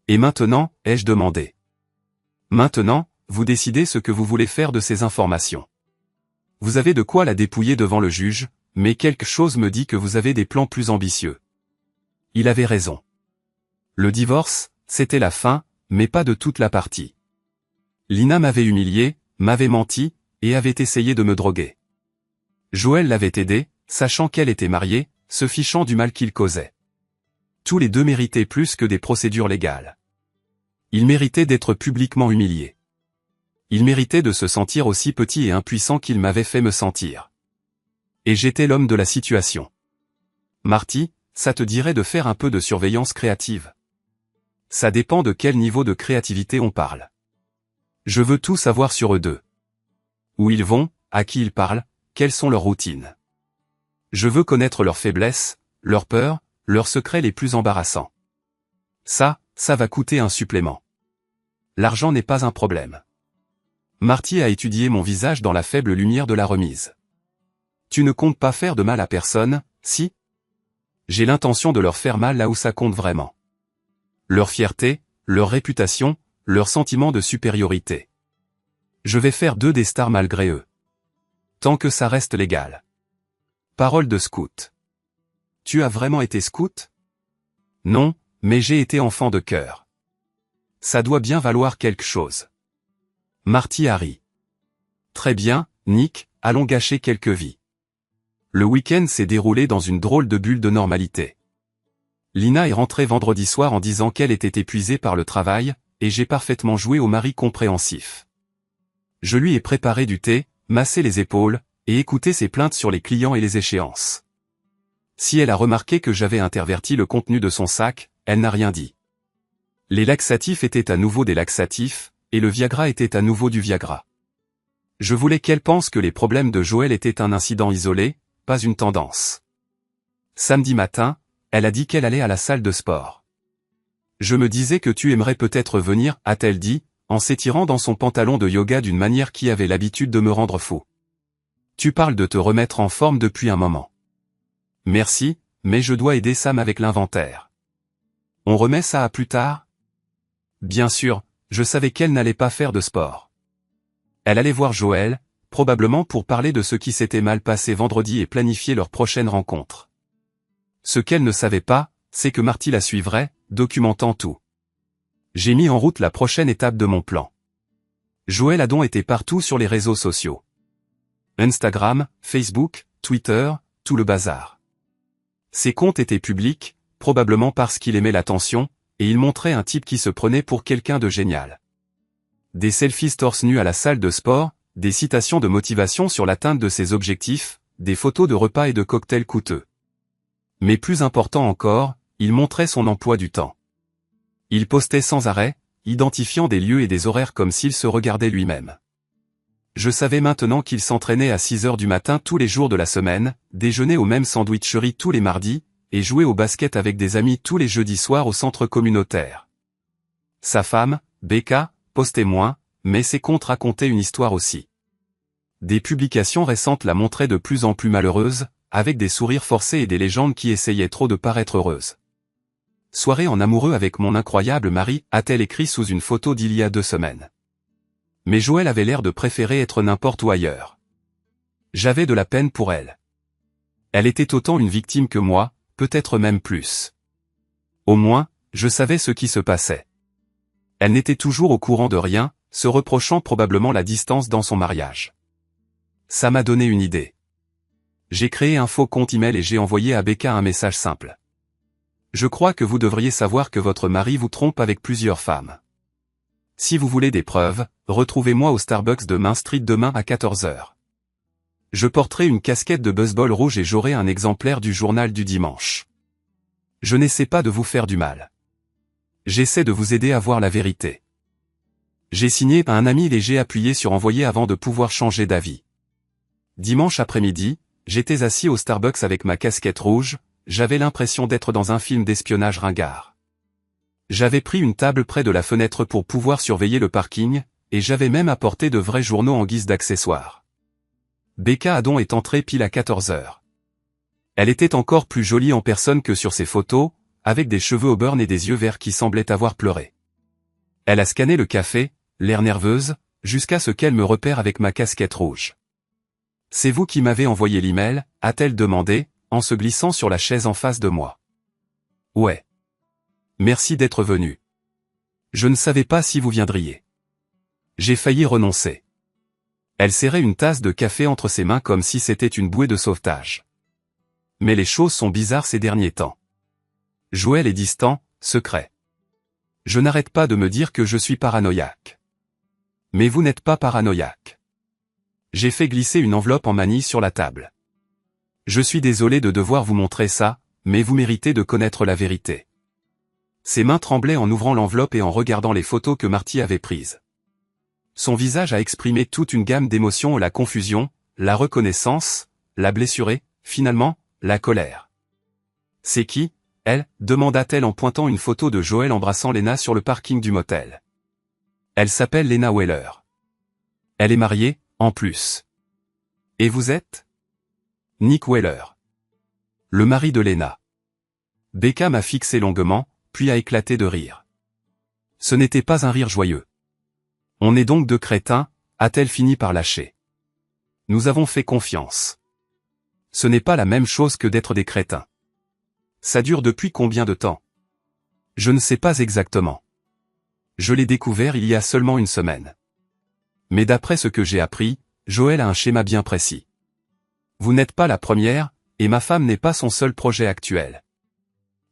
Et maintenant, ai-je demandé. Maintenant, vous décidez ce que vous voulez faire de ces informations. Vous avez de quoi la dépouiller devant le juge, mais quelque chose me dit que vous avez des plans plus ambitieux. Il avait raison. Le divorce, c'était la fin, mais pas de toute la partie. Lina m'avait humilié, m'avait menti, et avait essayé de me droguer. Joël l'avait aidé, sachant qu'elle était mariée, se fichant du mal qu'il causait. Tous les deux méritaient plus que des procédures légales. Ils méritaient d'être publiquement humiliés. Ils méritaient de se sentir aussi petits et impuissants qu'ils m'avaient fait me sentir. Et j'étais l'homme de la situation. Marty, ça te dirait de faire un peu de surveillance créative? Ça dépend de quel niveau de créativité on parle. Je veux tout savoir sur eux deux. Où ils vont, à qui ils parlent, quelles sont leurs routines. Je veux connaître leurs faiblesses, leurs peurs, leurs secrets les plus embarrassants. Ça va coûter un supplément. L'argent n'est pas un problème. Marty a étudié mon visage dans la faible lumière de la remise. Tu ne comptes pas faire de mal à personne, si? J'ai l'intention de leur faire mal là où ça compte vraiment. Leur fierté, leur réputation, leur sentiment de supériorité. Je vais faire d'eux des stars malgré eux. Tant que ça reste légal. Parole de scout. Tu as vraiment été scout? Non, mais j'ai été enfant de cœur. Ça doit bien valoir quelque chose. Marty a ri. Très bien, Nick, allons gâcher quelques vies. Le week-end s'est déroulé dans une drôle de bulle de normalité. Lina est rentrée vendredi soir en disant qu'elle était épuisée par le travail, et j'ai parfaitement joué au mari compréhensif. Je lui ai préparé du thé, massé les épaules, et écouté ses plaintes sur les clients et les échéances. Si elle a remarqué que j'avais interverti le contenu de son sac, elle n'a rien dit. Les laxatifs étaient à nouveau des laxatifs, et le Viagra était à nouveau du Viagra. Je voulais qu'elle pense que les problèmes de Joël étaient un incident isolé, pas une tendance. Samedi matin, elle a dit qu'elle allait à la salle de sport. Je me disais que tu aimerais peut-être venir, a-t-elle dit, en s'étirant dans son pantalon de yoga d'une manière qui avait l'habitude de me rendre fou. Tu parles de te remettre en forme depuis un moment. Merci, mais je dois aider Sam avec l'inventaire. On remet ça à plus tard? Bien sûr, je savais qu'elle n'allait pas faire de sport. Elle allait voir Joël, probablement pour parler de ce qui s'était mal passé vendredi et planifier leur prochaine rencontre. Ce qu'elle ne savait pas, c'est que Marty la suivrait, documentant tout. J'ai mis en route la prochaine étape de mon plan. Joël a donc été partout sur les réseaux sociaux. Instagram, Facebook, Twitter, tout le bazar. Ses comptes étaient publics, probablement parce qu'il aimait l'attention, et il montrait un type qui se prenait pour quelqu'un de génial. Des selfies torse nu à la salle de sport, des citations de motivation sur l'atteinte de ses objectifs, des photos de repas et de cocktails coûteux. Mais plus important encore, il montrait son emploi du temps. Il postait sans arrêt, identifiant des lieux et des horaires comme s'il se regardait lui-même. Je savais maintenant qu'il s'entraînait à 6 heures du matin tous les jours de la semaine, déjeunait au même sandwicherie tous les mardis, et jouait au basket avec des amis tous les jeudis soirs au centre communautaire. Sa femme, Becca, postait moins, mais ses comptes racontaient une histoire aussi. Des publications récentes la montraient de plus en plus malheureuse, avec des sourires forcés et des légendes qui essayaient trop de paraître heureuses. Soirée en amoureux avec mon incroyable mari, a-t-elle écrit sous une photo d'il y a 2 semaines. Mais Joël avait l'air de préférer être n'importe où ailleurs. J'avais de la peine pour elle. Elle était autant une victime que moi, peut-être même plus. Au moins, je savais ce qui se passait. Elle n'était toujours au courant de rien, se reprochant probablement la distance dans son mariage. Ça m'a donné une idée. J'ai créé un faux compte email et j'ai envoyé à Becca un message simple. Je crois que vous devriez savoir que votre mari vous trompe avec plusieurs femmes. Si vous voulez des preuves, retrouvez-moi au Starbucks de Main Street demain à 14 h. Je porterai une casquette de baseball rouge et j'aurai un exemplaire du journal du dimanche. Je n'essaie pas de vous faire du mal. J'essaie de vous aider à voir la vérité. J'ai signé à un ami et j'ai appuyé sur envoyer avant de pouvoir changer d'avis. Dimanche après-midi, j'étais assis au Starbucks avec ma casquette rouge, j'avais l'impression d'être dans un film d'espionnage ringard. J'avais pris une table près de la fenêtre pour pouvoir surveiller le parking, et j'avais même apporté de vrais journaux en guise d'accessoires. Becca Adon est entrée pile à 14 h. Elle était encore plus jolie en personne que sur ses photos, avec des cheveux au burn et des yeux verts qui semblaient avoir pleuré. Elle a scanné le café, l'air nerveuse, jusqu'à ce qu'elle me repère avec ma casquette rouge. « C'est vous qui m'avez envoyé l'email ?» a-t-elle demandé, en se glissant sur la chaise en face de moi. « Ouais. » Merci d'être venu. Je ne savais pas si vous viendriez. J'ai failli renoncer. Elle serrait une tasse de café entre ses mains comme si c'était une bouée de sauvetage. Mais les choses sont bizarres ces derniers temps. Joël est distant, secret. Je n'arrête pas de me dire que je suis paranoïaque. Mais vous n'êtes pas paranoïaque. J'ai fait glisser une enveloppe en manille sur la table. Je suis désolé de devoir vous montrer ça, mais vous méritez de connaître la vérité. Ses mains tremblaient en ouvrant l'enveloppe et en regardant les photos que Marty avait prises. Son visage a exprimé toute une gamme d'émotions, la confusion, la reconnaissance, la blessurée, finalement, la colère. « C'est qui, elle » demanda-t-elle en pointant une photo de Joël embrassant Lena sur le parking du motel. « Elle s'appelle Lena Weller. Elle est mariée, en plus. Et vous êtes » ? « Nick Weller. Le mari de Lena. » Becca m'a fixé longuement, puis a éclaté de rire. Ce n'était pas un rire joyeux. « On est donc deux crétins » a-t-elle fini par lâcher. « Nous avons fait confiance. » Ce n'est pas la même chose que d'être des crétins. Ça dure depuis combien de temps? Je ne sais pas exactement. Je l'ai découvert il y a seulement une semaine. Mais d'après ce que j'ai appris, Joël a un schéma bien précis. Vous n'êtes pas la première, et ma femme n'est pas son seul projet actuel.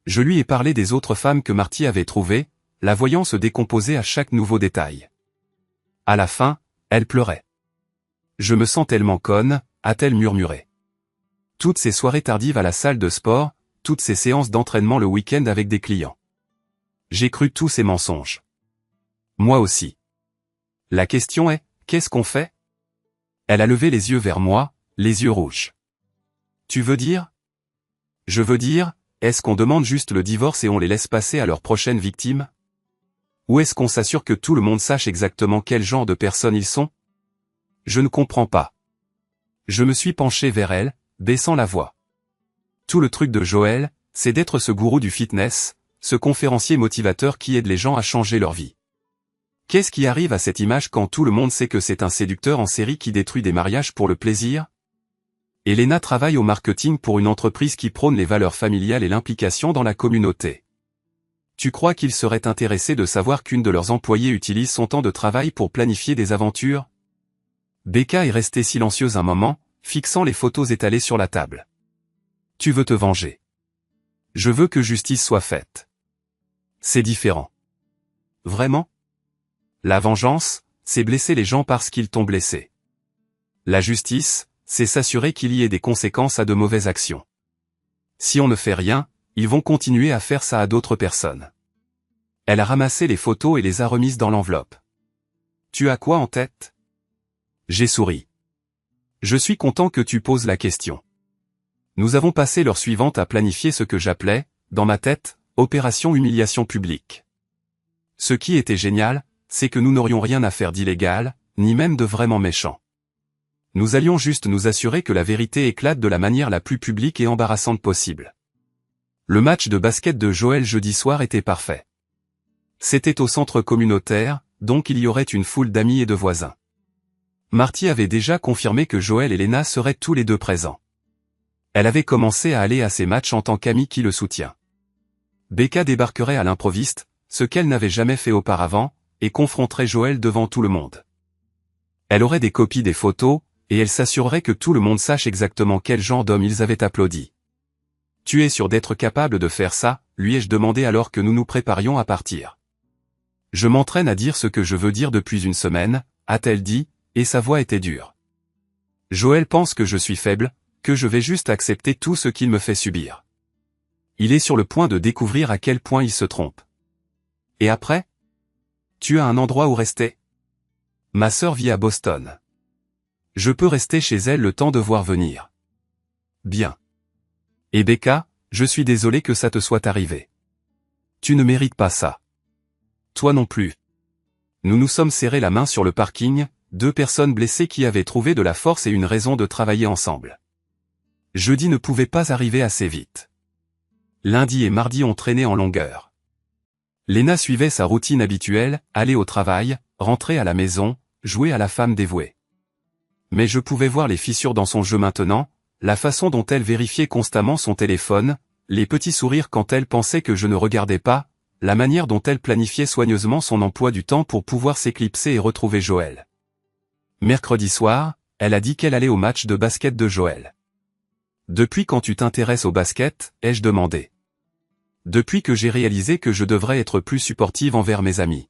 Je lui ai parlé des autres femmes que Marty avait trouvées, la voyant se décomposer à chaque nouveau détail. À la fin, elle pleurait. Je me sens tellement conne, a-t-elle murmuré. Toutes ces soirées tardives à la salle de sport, toutes ces séances d'entraînement le week-end avec des clients. J'ai cru tous ces mensonges. Moi aussi. La question est, qu'est-ce qu'on fait? Elle a levé les yeux vers moi, les yeux rouges. Tu veux dire? Je veux dire, est-ce qu'on demande juste le divorce et on les laisse passer à leur prochaine victime? Ou est-ce qu'on s'assure que tout le monde sache exactement quel genre de personnes ils sont? Je ne comprends pas. Je me suis penché vers elle, baissant la voix. Tout le truc de Joël, c'est d'être ce gourou du fitness, ce conférencier motivateur qui aide les gens à changer leur vie. Qu'est-ce qui arrive à cette image quand tout le monde sait que c'est un séducteur en série qui détruit des mariages pour le plaisir? Elena travaille au marketing pour une entreprise qui prône les valeurs familiales et l'implication dans la communauté. Tu crois qu'ils seraient intéressés de savoir qu'une de leurs employées utilise son temps de travail pour planifier des aventures? Becca est restée silencieuse un moment, fixant les photos étalées sur la table. Tu veux te venger. Je veux que justice soit faite. C'est différent. Vraiment? La vengeance, c'est blesser les gens parce qu'ils t'ont blessé. La justice, c'est s'assurer qu'il y ait des conséquences à de mauvaises actions. Si on ne fait rien, ils vont continuer à faire ça à d'autres personnes. Elle a ramassé les photos et les a remises dans l'enveloppe. Tu as quoi en tête? J'ai souri. Je suis content que tu poses la question. Nous avons passé l'heure suivante à planifier ce que j'appelais, dans ma tête, opération humiliation publique. Ce qui était génial, c'est que nous n'aurions rien à faire d'illégal, ni même de vraiment méchant. Nous allions juste nous assurer que la vérité éclate de la manière la plus publique et embarrassante possible. Le match de basket de Joël jeudi soir était parfait. C'était au centre communautaire, donc il y aurait une foule d'amis et de voisins. Marty avait déjà confirmé que Joël et Lena seraient tous les deux présents. Elle avait commencé à aller à ces matchs en tant qu'amie qui le soutient. Becca débarquerait à l'improviste, ce qu'elle n'avait jamais fait auparavant, et confronterait Joël devant tout le monde. Elle aurait des copies des photos, et elle s'assurerait que tout le monde sache exactement quel genre d'homme ils avaient applaudi. « Tu es sûr d'être capable de faire ça ?» lui ai-je demandé alors que nous nous préparions à partir. « Je m'entraîne à dire ce que je veux dire depuis une semaine » a-t-elle dit, et sa voix était dure. Joël pense que je suis faible, que je vais juste accepter tout ce qu'il me fait subir. Il est sur le point de découvrir à quel point il se trompe. Et après? Tu as un endroit où rester? Ma sœur vit à Boston. Je peux rester chez elle le temps de voir venir. Bien. Et Becca, je suis désolé que ça te soit arrivé. Tu ne mérites pas ça. Toi non plus. Nous nous sommes serrés la main sur le parking, deux personnes blessées qui avaient trouvé de la force et une raison de travailler ensemble. Jeudi ne pouvait pas arriver assez vite. Lundi et mardi ont traîné en longueur. Lena suivait sa routine habituelle, aller au travail, rentrer à la maison, jouer à la femme dévouée. Mais je pouvais voir les fissures dans son jeu maintenant, la façon dont elle vérifiait constamment son téléphone, les petits sourires quand elle pensait que je ne regardais pas, la manière dont elle planifiait soigneusement son emploi du temps pour pouvoir s'éclipser et retrouver Joël. Mercredi soir, elle a dit qu'elle allait au match de basket de Joël. Depuis quand tu t'intéresses au basket, ai-je demandé. Depuis que j'ai réalisé que je devrais être plus supportive envers mes amis.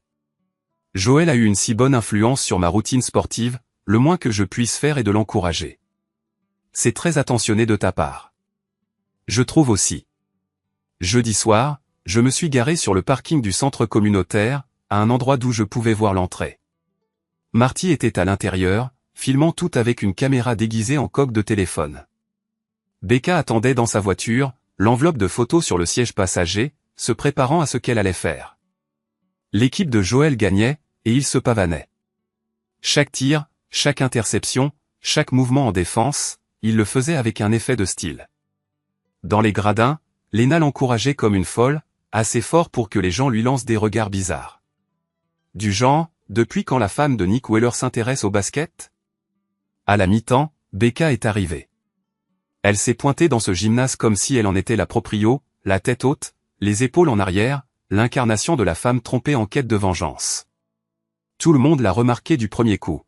Joël a eu une si bonne influence sur ma routine sportive, le moins que je puisse faire est de l'encourager. C'est très attentionné de ta part. Je trouve aussi. Jeudi soir, je me suis garé sur le parking du centre communautaire, à un endroit d'où je pouvais voir l'entrée. Marty était à l'intérieur, filmant tout avec une caméra déguisée en coque de téléphone. Becca attendait dans sa voiture, l'enveloppe de photos sur le siège passager, se préparant à ce qu'elle allait faire. L'équipe de Joël gagnait, et il se pavanait. Chaque tir, chaque interception, chaque mouvement en défense, il le faisait avec un effet de style. Dans les gradins, Lena l'encourageait comme une folle, assez fort pour que les gens lui lancent des regards bizarres. Du genre, depuis quand la femme de Nick Weller s'intéresse au basket? À la mi-temps, Becca est arrivée. Elle s'est pointée dans ce gymnase comme si elle en était la proprio, la tête haute, les épaules en arrière, l'incarnation de la femme trompée en quête de vengeance. Tout le monde l'a remarqué du premier coup.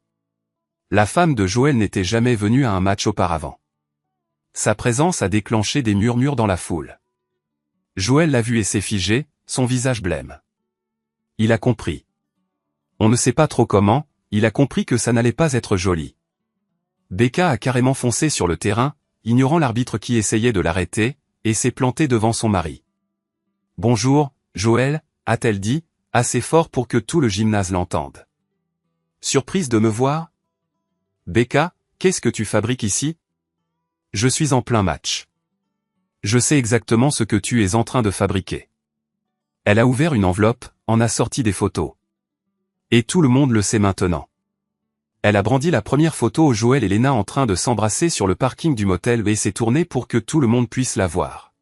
La femme de Joël n'était jamais venue à un match auparavant. Sa présence a déclenché des murmures dans la foule. Joël l'a vue et s'est figé, son visage blême. Il a compris. On ne sait pas trop comment, il a compris que ça n'allait pas être joli. Becca a carrément foncé sur le terrain, ignorant l'arbitre qui essayait de l'arrêter, et s'est plantée devant son mari. « Bonjour, Joël », a-t-elle dit, assez fort pour que tout le gymnase l'entende. « Surprise de me voir ? Becca, qu'est-ce que tu fabriques ici ? Je suis en plein match. Je sais exactement ce que tu es en train de fabriquer. » Elle a ouvert une enveloppe, en a sorti des photos. Et tout le monde le sait maintenant. Elle a brandi la première photo où Joël et Lena en train de s'embrasser sur le parking du motel et s'est tournée pour que tout le monde puisse la voir.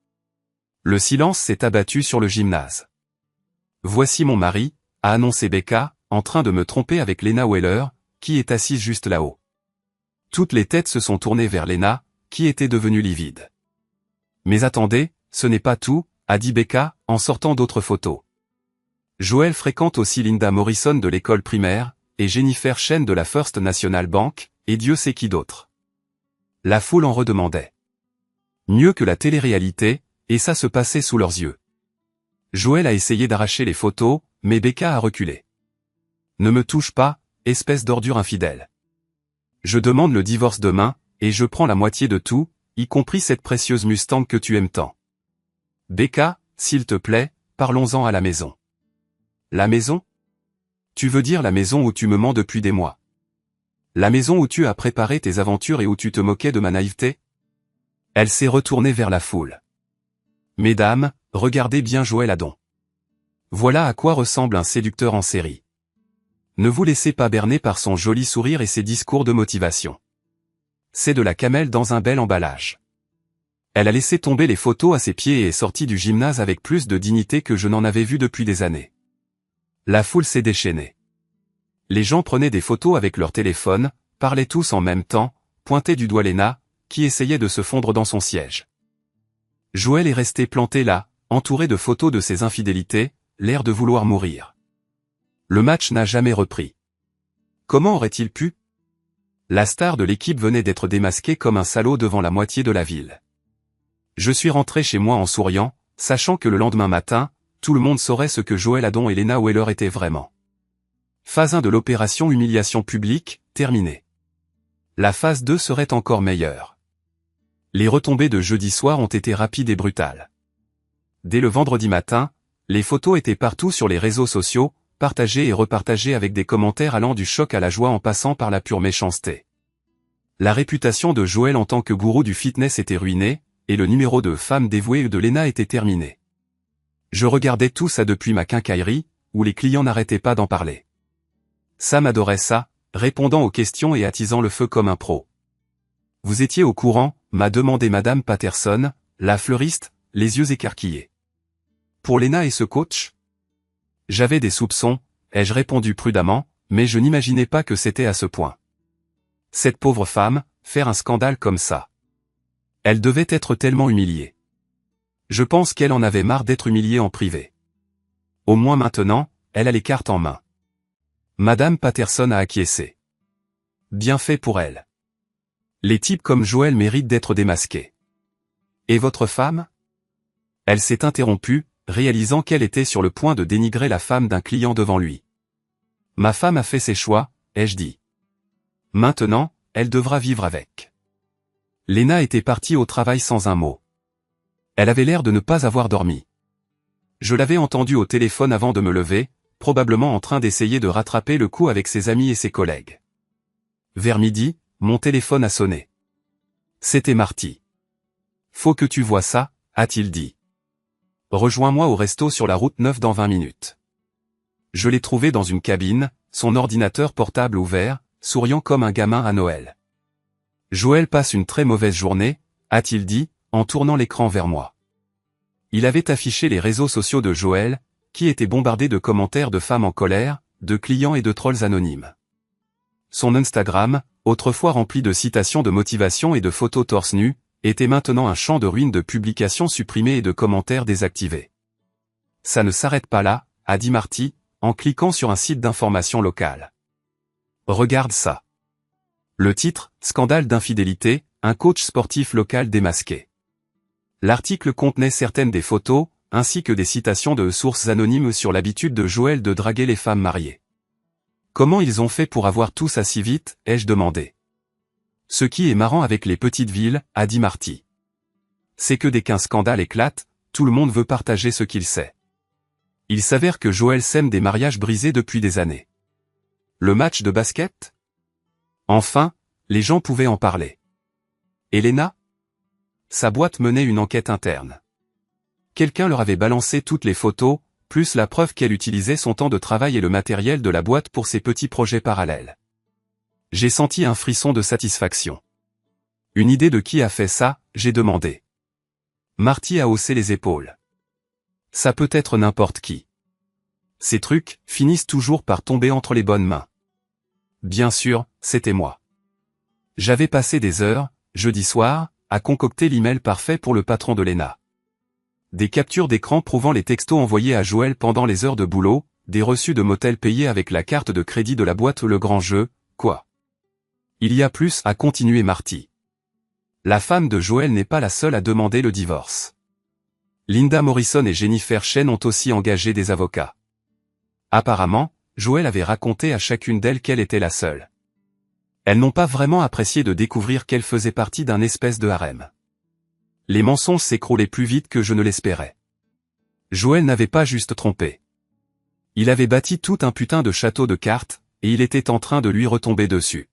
Le silence s'est abattu sur le gymnase. « Voici mon mari », a annoncé Becca, en train de me tromper avec Lena Weller, qui est assise juste là-haut. Toutes les têtes se sont tournées vers Lena, qui était devenue livide. « Mais attendez, ce n'est pas tout », a dit Becca, en sortant d'autres photos. Joël fréquente aussi Linda Morrison de l'école primaire, et Jennifer Chen de la First National Bank, et Dieu sait qui d'autre. La foule en redemandait. Mieux que la télé-réalité, et ça se passait sous leurs yeux. Joël a essayé d'arracher les photos, mais Becca a reculé. Ne me touche pas, espèce d'ordure infidèle. Je demande le divorce demain, et je prends la moitié de tout, y compris cette précieuse Mustang que tu aimes tant. Becca, s'il te plaît, parlons-en à la maison. La maison ? Tu veux dire la maison où tu me mens depuis des mois? La maison où tu as préparé tes aventures et où tu te moquais de ma naïveté? Elle s'est retournée vers la foule. Mesdames, regardez bien Joël Adon. Voilà à quoi ressemble un séducteur en série. Ne vous laissez pas berner par son joli sourire et ses discours de motivation. C'est de la camelle dans un bel emballage. Elle a laissé tomber les photos à ses pieds et est sortie du gymnase avec plus de dignité que je n'en avais vu depuis des années. La foule s'est déchaînée. Les gens prenaient des photos avec leur téléphone, parlaient tous en même temps, pointaient du doigt Lena, qui essayait de se fondre dans son siège. Joël est resté planté là, entouré de photos de ses infidélités, l'air de vouloir mourir. Le match n'a jamais repris. Comment aurait-il pu? La star de l'équipe venait d'être démasquée comme un salaud devant la moitié de la ville. Je suis rentré chez moi en souriant, sachant que le lendemain matin, tout le monde saurait ce que Joël Adon et Lena Weller étaient vraiment. Phase 1 de l'opération humiliation publique, terminée. La phase 2 serait encore meilleure. Les retombées de jeudi soir ont été rapides et brutales. Dès le vendredi matin, les photos étaient partout sur les réseaux sociaux, partagées et repartagées avec des commentaires allant du choc à la joie en passant par la pure méchanceté. La réputation de Joël en tant que gourou du fitness était ruinée, et le numéro de femme dévouée de Lena était terminé. Je regardais tout ça depuis ma quincaillerie, où les clients n'arrêtaient pas d'en parler. Sam adorait ça, répondant aux questions et attisant le feu comme un pro. « Vous étiez au courant ?» m'a demandé Madame Patterson, la fleuriste, les yeux écarquillés. « Pour Lena et ce coach ?» J'avais des soupçons, ai-je répondu prudemment, mais je n'imaginais pas que c'était à ce point. Cette pauvre femme, faire un scandale comme ça. Elle devait être tellement humiliée. Je pense qu'elle en avait marre d'être humiliée en privé. Au moins maintenant, elle a les cartes en main. Madame Patterson a acquiescé. Bien fait pour elle. Les types comme Joël méritent d'être démasqués. Et votre femme? Elle s'est interrompue, réalisant qu'elle était sur le point de dénigrer la femme d'un client devant lui. Ma femme a fait ses choix, ai-je dit. Maintenant, elle devra vivre avec. Léna était partie au travail sans un mot. Elle avait l'air de ne pas avoir dormi. Je l'avais entendue au téléphone avant de me lever, probablement en train d'essayer de rattraper le coup avec ses amis et ses collègues. Vers midi, mon téléphone a sonné. C'était Marty. Faut que tu vois ça, a-t-il dit. Rejoins-moi au resto sur la route 9 dans 20 minutes. Je l'ai trouvé dans une cabine, son ordinateur portable ouvert, souriant comme un gamin à Noël. Joël passe une très mauvaise journée, a-t-il dit, en tournant l'écran vers moi. Il avait affiché les réseaux sociaux de Joël, qui étaient bombardés de commentaires de femmes en colère, de clients et de trolls anonymes. Son Instagram, autrefois rempli de citations de motivation et de photos torse nu, était maintenant un champ de ruines de publications supprimées et de commentaires désactivés. Ça ne s'arrête pas là, a dit Marty, en cliquant sur un site d'information locale. Regarde ça. Le titre, Scandale d'infidélité, un coach sportif local démasqué. L'article contenait certaines des photos, ainsi que des citations de sources anonymes sur l'habitude de Joël de draguer les femmes mariées. Comment ils ont fait pour avoir tout ça si vite, ai-je demandé. Ce qui est marrant avec les petites villes, a dit Marty. C'est que dès qu'un scandale éclate, tout le monde veut partager ce qu'il sait. Il s'avère que Joël sème des mariages brisés depuis des années. Le match de basket? Enfin, les gens pouvaient en parler. Et Léna? Sa boîte menait une enquête interne. Quelqu'un leur avait balancé toutes les photos, plus la preuve qu'elle utilisait son temps de travail et le matériel de la boîte pour ses petits projets parallèles. J'ai senti un frisson de satisfaction. Une idée de qui a fait ça, j'ai demandé. Marty a haussé les épaules. Ça peut être n'importe qui. Ces trucs finissent toujours par tomber entre les bonnes mains. Bien sûr, c'était moi. J'avais passé des heures, jeudi soir, à concocter l'email parfait pour le patron de Léna. Des captures d'écran prouvant les textos envoyés à Joël pendant les heures de boulot, des reçus de motel payés avec la carte de crédit de la boîte Le Grand Jeu, quoi. Il y a plus, a continué Marty. La femme de Joël n'est pas la seule à demander le divorce. Linda Morrison et Jennifer Chen ont aussi engagé des avocats. Apparemment, Joël avait raconté à chacune d'elles qu'elle était la seule. Elles n'ont pas vraiment apprécié de découvrir qu'elle faisait partie d'un espèce de harem. Les mensonges s'écroulaient plus vite que je ne l'espérais. Joël n'avait pas juste trompé. Il avait bâti tout un putain de château de cartes, et il était en train de lui retomber dessus.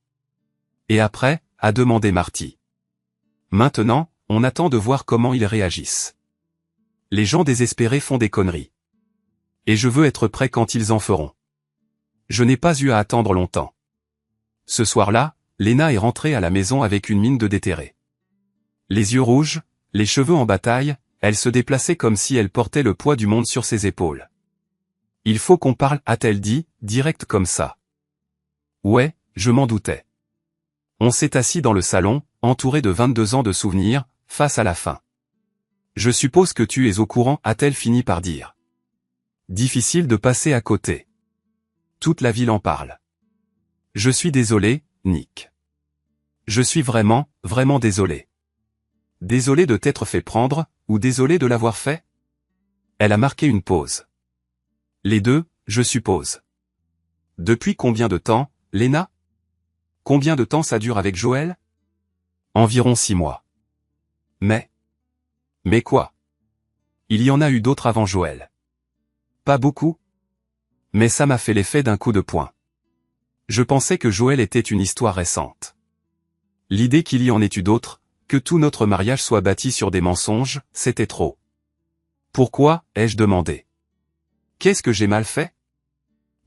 Et après, a demandé Marty. Maintenant, on attend de voir comment ils réagissent. Les gens désespérés font des conneries. Et je veux être prêt quand ils en feront. Je n'ai pas eu à attendre longtemps. Ce soir-là, Léna est rentrée à la maison avec une mine de déterré. Les yeux rouges, les cheveux en bataille, elle se déplaçait comme si elle portait le poids du monde sur ses épaules. Il faut qu'on parle, a-t-elle dit, direct comme ça. Ouais, je m'en doutais. On s'est assis dans le salon, entouré de 22 ans de souvenirs, face à la fin. Je suppose que tu es au courant, a-t-elle fini par dire. Difficile de passer à côté. Toute la ville en parle. Je suis désolé, Nick. Je suis vraiment, vraiment désolé. Désolé de t'être fait prendre, ou désolé de l'avoir fait? Elle a marqué une pause. Les deux, je suppose. Depuis combien de temps, Léna? Combien de temps ça dure avec Joël? Environ 6 mois. Mais quoi? Il y en a eu d'autres avant Joël. Pas beaucoup? Mais ça m'a fait l'effet d'un coup de poing. Je pensais que Joël était une histoire récente. L'idée qu'il y en ait eu d'autres, que tout notre mariage soit bâti sur des mensonges, c'était trop. Pourquoi, ai-je demandé. Qu'est-ce que j'ai mal fait?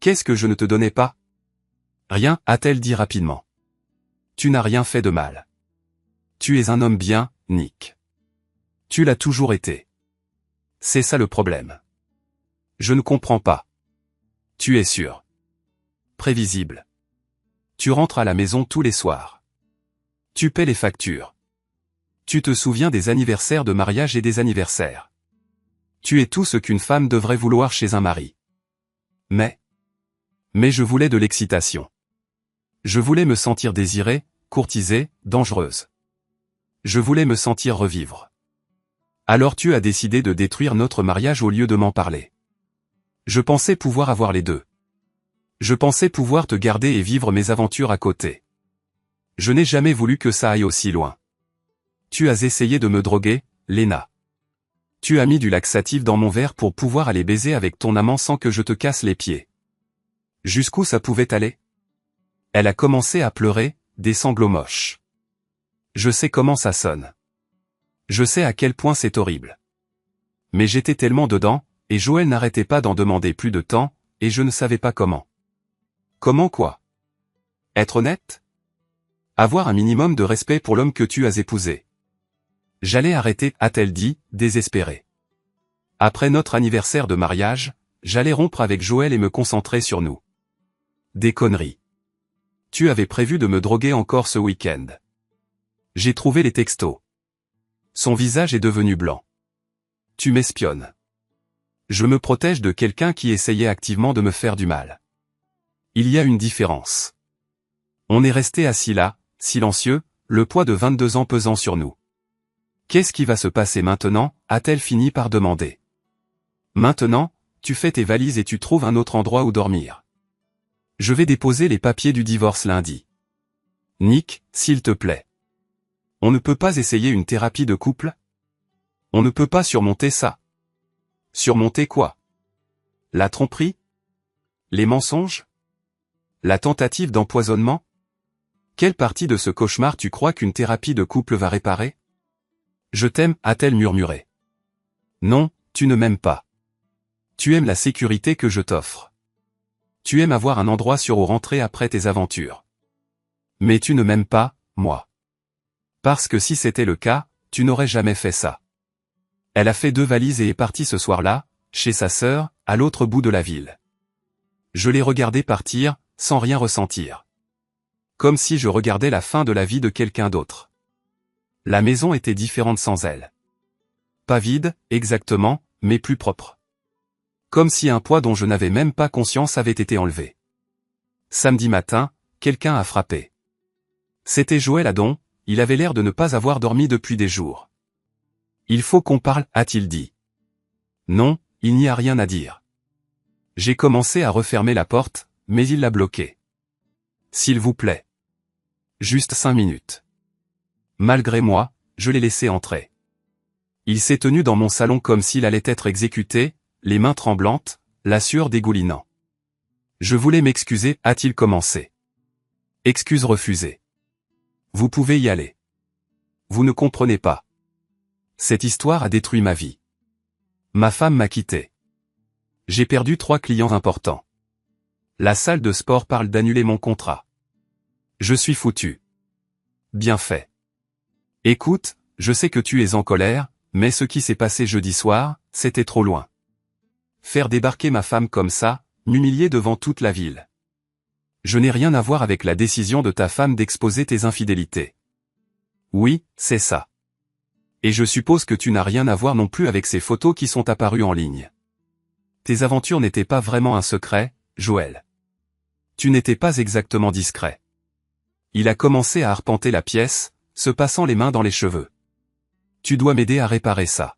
Qu'est-ce que je ne te donnais pas? Rien, a-t-elle dit rapidement. Tu n'as rien fait de mal. Tu es un homme bien, Nick. Tu l'as toujours été. C'est ça le problème. Je ne comprends pas. Tu es sûr. Prévisible. Tu rentres à la maison tous les soirs. Tu paies les factures. Tu te souviens des anniversaires de mariage et des anniversaires. Tu es tout ce qu'une femme devrait vouloir chez un mari. Mais je voulais de l'excitation. Je voulais me sentir désirée, courtisée, dangereuse. Je voulais me sentir revivre. Alors tu as décidé de détruire notre mariage au lieu de m'en parler. Je pensais pouvoir avoir les deux. Je pensais pouvoir te garder et vivre mes aventures à côté. Je n'ai jamais voulu que ça aille aussi loin. Tu as essayé de me droguer, Lena. Tu as mis du laxatif dans mon verre pour pouvoir aller baiser avec ton amant sans que je te casse les pieds. Jusqu'où ça pouvait aller? Elle a commencé à pleurer, des sanglots moches. Je sais comment ça sonne. Je sais à quel point c'est horrible. Mais j'étais tellement dedans, et Joël n'arrêtait pas d'en demander plus de temps, et je ne savais pas comment. Comment quoi? Être honnête? Avoir un minimum de respect pour l'homme que tu as épousé. J'allais arrêter, a-t-elle dit, désespérée. Après notre anniversaire de mariage, j'allais rompre avec Joël et me concentrer sur nous. Des conneries. Tu avais prévu de me droguer encore ce week-end. J'ai trouvé les textos. Son visage est devenu blanc. Tu m'espionnes. Je me protège de quelqu'un qui essayait activement de me faire du mal. Il y a une différence. On est resté assis là, silencieux, le poids de 22 ans pesant sur nous. Qu'est-ce qui va se passer maintenant, a-t-elle fini par demander. Maintenant, tu fais tes valises et tu trouves un autre endroit où dormir. Je vais déposer les papiers du divorce lundi. Nick, s'il te plaît. On ne peut pas essayer une thérapie de couple? On ne peut pas surmonter ça. Surmonter quoi? La tromperie? Les mensonges? La tentative d'empoisonnement? Quelle partie de ce cauchemar tu crois qu'une thérapie de couple va réparer? Je t'aime, a-t-elle murmuré. Non, tu ne m'aimes pas. Tu aimes la sécurité que je t'offre. Tu aimes avoir un endroit sûr où rentrer après tes aventures. Mais tu ne m'aimes pas, moi. Parce que si c'était le cas, tu n'aurais jamais fait ça. Elle a fait 2 valises et est partie ce soir-là, chez sa sœur, à l'autre bout de la ville. Je l'ai regardée partir, sans rien ressentir. Comme si je regardais la fin de la vie de quelqu'un d'autre. La maison était différente sans elle. Pas vide, exactement, mais plus propre. Comme si un poids dont je n'avais même pas conscience avait été enlevé. Samedi matin, quelqu'un a frappé. C'était Joël Adon, il avait l'air de ne pas avoir dormi depuis des jours. Il faut qu'on parle, a-t-il dit. Non, il n'y a rien à dire. J'ai commencé à refermer la porte, mais il l'a bloquée. S'il vous plaît. Juste 5 minutes. Malgré moi, je l'ai laissé entrer. Il s'est tenu dans mon salon comme s'il allait être exécuté, les mains tremblantes, la sueur dégoulinant. Je voulais m'excuser, a-t-il commencé. Excuse refusée. Vous pouvez y aller. Vous ne comprenez pas. Cette histoire a détruit ma vie. Ma femme m'a quitté. J'ai perdu 3 clients importants. La salle de sport parle d'annuler mon contrat. Je suis foutu. Bien fait. Écoute, je sais que tu es en colère, mais ce qui s'est passé jeudi soir, c'était trop loin. Faire débarquer ma femme comme ça, m'humilier devant toute la ville. Je n'ai rien à voir avec la décision de ta femme d'exposer tes infidélités. Oui, c'est ça. Et je suppose que tu n'as rien à voir non plus avec ces photos qui sont apparues en ligne. Tes aventures n'étaient pas vraiment un secret, Joël. Tu n'étais pas exactement discret. Il a commencé à arpenter la pièce, se passant les mains dans les cheveux. Tu dois m'aider à réparer ça.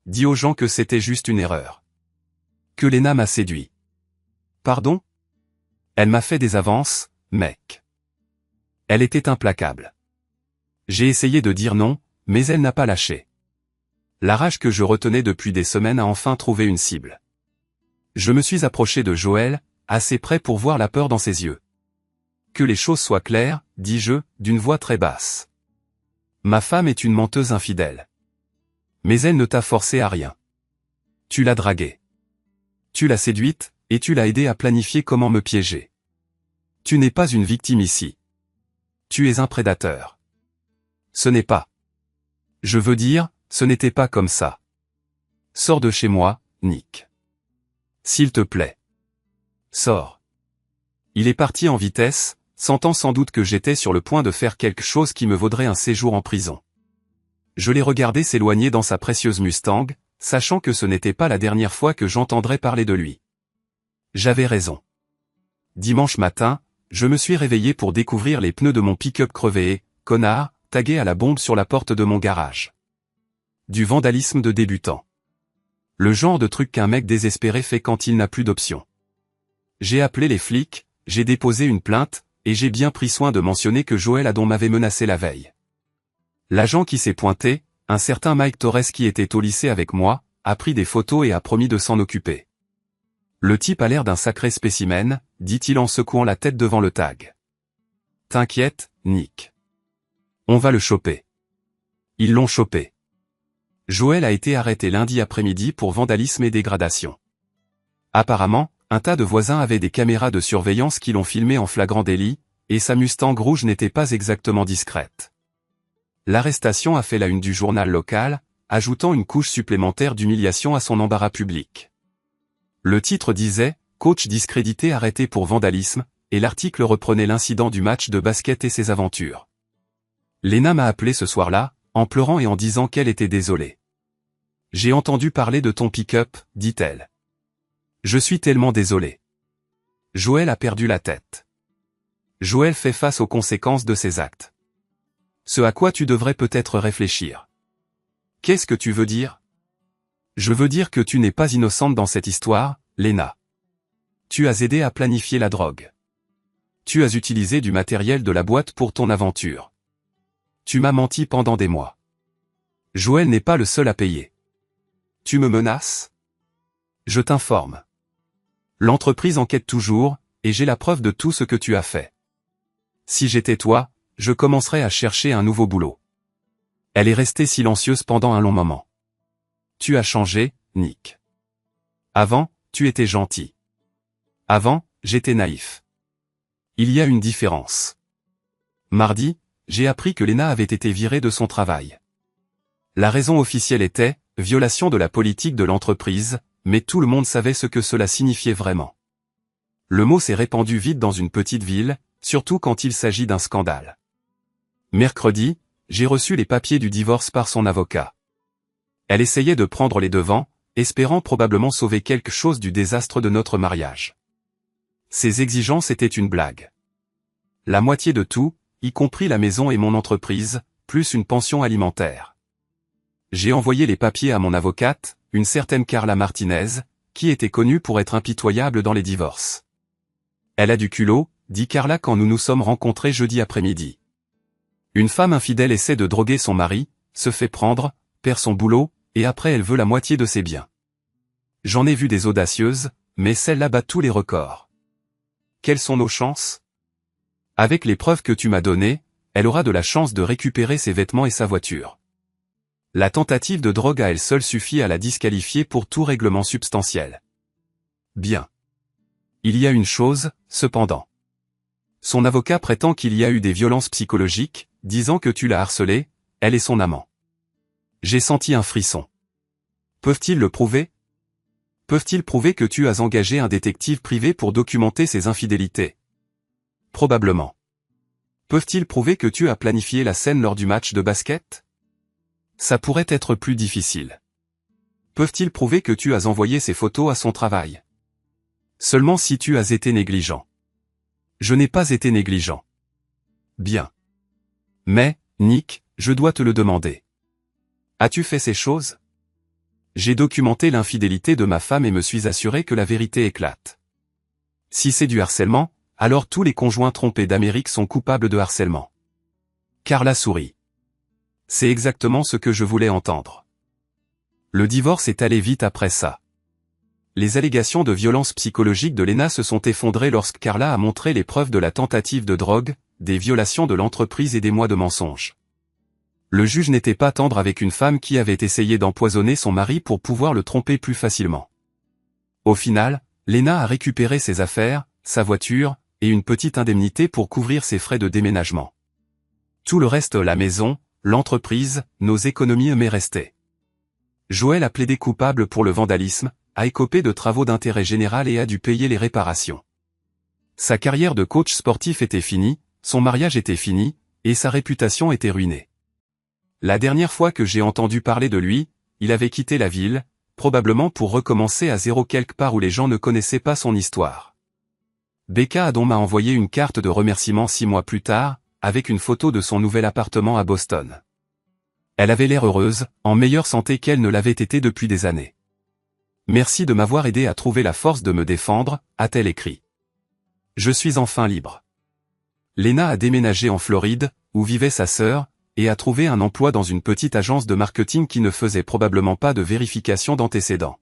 Dis aux gens que c'était juste une erreur. Que Lena m'a séduit. Pardon? Elle m'a fait des avances, mec. Elle était implacable. J'ai essayé de dire non, mais elle n'a pas lâché. La rage que je retenais depuis des semaines a enfin trouvé une cible. Je me suis approché de Joël, assez près pour voir la peur dans ses yeux. Que les choses soient claires, dis-je, d'une voix très basse. Ma femme est une menteuse infidèle. Mais elle ne t'a forcé à rien. Tu l'as draguée. Tu l'as séduite, et tu l'as aidée à planifier comment me piéger. Tu n'es pas une victime ici. Tu es un prédateur. Ce n'est pas. Je veux dire, ce n'était pas comme ça. Sors de chez moi, Nick. S'il te plaît. Sors. Il est parti en vitesse, sentant sans doute que j'étais sur le point de faire quelque chose qui me vaudrait un séjour en prison. Je l'ai regardé s'éloigner dans sa précieuse Mustang, sachant que ce n'était pas la dernière fois que j'entendrais parler de lui. J'avais raison. Dimanche matin, je me suis réveillé pour découvrir les pneus de mon pick-up crevés et, connard, tagués à la bombe sur la porte de mon garage. Du vandalisme de débutant. Le genre de truc qu'un mec désespéré fait quand il n'a plus d'option. J'ai appelé les flics, j'ai déposé une plainte, et j'ai bien pris soin de mentionner que Joël Adon m'avait menacé la veille. L'agent qui s'est pointé, un certain Mike Torres qui était au lycée avec moi, a pris des photos et a promis de s'en occuper. Le type a l'air d'un sacré spécimen, dit-il en secouant la tête devant le tag. T'inquiète, Nick. On va le choper. Ils l'ont chopé. Joël a été arrêté lundi après-midi pour vandalisme et dégradation. Apparemment, un tas de voisins avaient des caméras de surveillance qui l'ont filmé en flagrant délit, et sa Mustang rouge n'était pas exactement discrète. L'arrestation a fait la une du journal local, ajoutant une couche supplémentaire d'humiliation à son embarras public. Le titre disait « Coach discrédité arrêté pour vandalisme » et l'article reprenait l'incident du match de basket et ses aventures. Léna m'a appelé ce soir-là, en pleurant et en disant qu'elle était désolée. « J'ai entendu parler de ton pick-up, dit-elle. Je suis tellement désolée. » Joël a perdu la tête. Joël fait face aux conséquences de ses actes. Ce à quoi tu devrais peut-être réfléchir. Qu'est-ce que tu veux dire? Je veux dire que tu n'es pas innocente dans cette histoire, Léna. Tu as aidé à planifier la drogue. Tu as utilisé du matériel de la boîte pour ton aventure. Tu m'as menti pendant des mois. Joël n'est pas le seul à payer. Tu me menaces? Je t'informe. L'entreprise enquête toujours, et j'ai la preuve de tout ce que tu as fait. Si j'étais toi, je commencerais à chercher un nouveau boulot. Elle est restée silencieuse pendant un long moment. Tu as changé, Nick. Avant, tu étais gentil. Avant, j'étais naïf. Il y a une différence. Mardi, j'ai appris que Léna avait été virée de son travail. La raison officielle était « violation de la politique de l'entreprise », mais tout le monde savait ce que cela signifiait vraiment. Le mot s'est répandu vite dans une petite ville, surtout quand il s'agit d'un scandale. Mercredi, j'ai reçu les papiers du divorce par son avocat. Elle essayait de prendre les devants, espérant probablement sauver quelque chose du désastre de notre mariage. Ses exigences étaient une blague. La moitié de tout, y compris la maison et mon entreprise, plus une pension alimentaire. J'ai envoyé les papiers à mon avocate, une certaine Carla Martinez, qui était connue pour être impitoyable dans les divorces. Elle a du culot, dit Carla quand nous nous sommes rencontrés jeudi après-midi. Une femme infidèle essaie de droguer son mari, se fait prendre, perd son boulot, et après elle veut la moitié de ses biens. J'en ai vu des audacieuses, mais celle-là bat tous les records. Quelles sont nos chances? Avec les preuves que tu m'as données, elle aura de la chance de récupérer ses vêtements et sa voiture. La tentative de drogue à elle seule suffit à la disqualifier pour tout règlement substantiel. Bien. Il y a une chose, cependant. Son avocat prétend qu'il y a eu des violences psychologiques, disant que tu l'as harcelée, elle et son amant. J'ai senti un frisson. Peuvent-ils le prouver? Peuvent-ils prouver que tu as engagé un détective privé pour documenter ses infidélités? Probablement. Peuvent-ils prouver que tu as planifié la scène lors du match de basket? Ça pourrait être plus difficile. Peuvent-ils prouver que tu as envoyé ces photos à son travail? Seulement si tu as été négligent. Je n'ai pas été négligent. Bien. Mais, Nick, je dois te le demander. As-tu fait ces choses? J'ai documenté l'infidélité de ma femme et me suis assuré que la vérité éclate. Si c'est du harcèlement, alors tous les conjoints trompés d'Amérique sont coupables de harcèlement. Carla sourit. C'est exactement ce que je voulais entendre. Le divorce est allé vite après ça. Les allégations de violence psychologique de Léna se sont effondrées lorsque Carla a montré les preuves de la tentative de drogue, des violations de l'entreprise et des mois de mensonges. Le juge n'était pas tendre avec une femme qui avait essayé d'empoisonner son mari pour pouvoir le tromper plus facilement. Au final, Léna a récupéré ses affaires, sa voiture, et une petite indemnité pour couvrir ses frais de déménagement. Tout le reste, la maison, l'entreprise, nos économies m'est resté. Joël a plaidé coupable pour le vandalisme, a écopé de travaux d'intérêt général et a dû payer les réparations. Sa carrière de coach sportif était finie, son mariage était fini, et sa réputation était ruinée. La dernière fois que j'ai entendu parler de lui, il avait quitté la ville, probablement pour recommencer à zéro quelque part où les gens ne connaissaient pas son histoire. Becca Haddon m'a envoyé une carte de remerciement 6 mois plus tard, avec une photo de son nouvel appartement à Boston. Elle avait l'air heureuse, en meilleure santé qu'elle ne l'avait été depuis des années. Merci de m'avoir aidé à trouver la force de me défendre, a-t-elle écrit. Je suis enfin libre. Lena a déménagé en Floride, où vivait sa sœur, et a trouvé un emploi dans une petite agence de marketing qui ne faisait probablement pas de vérification d'antécédents.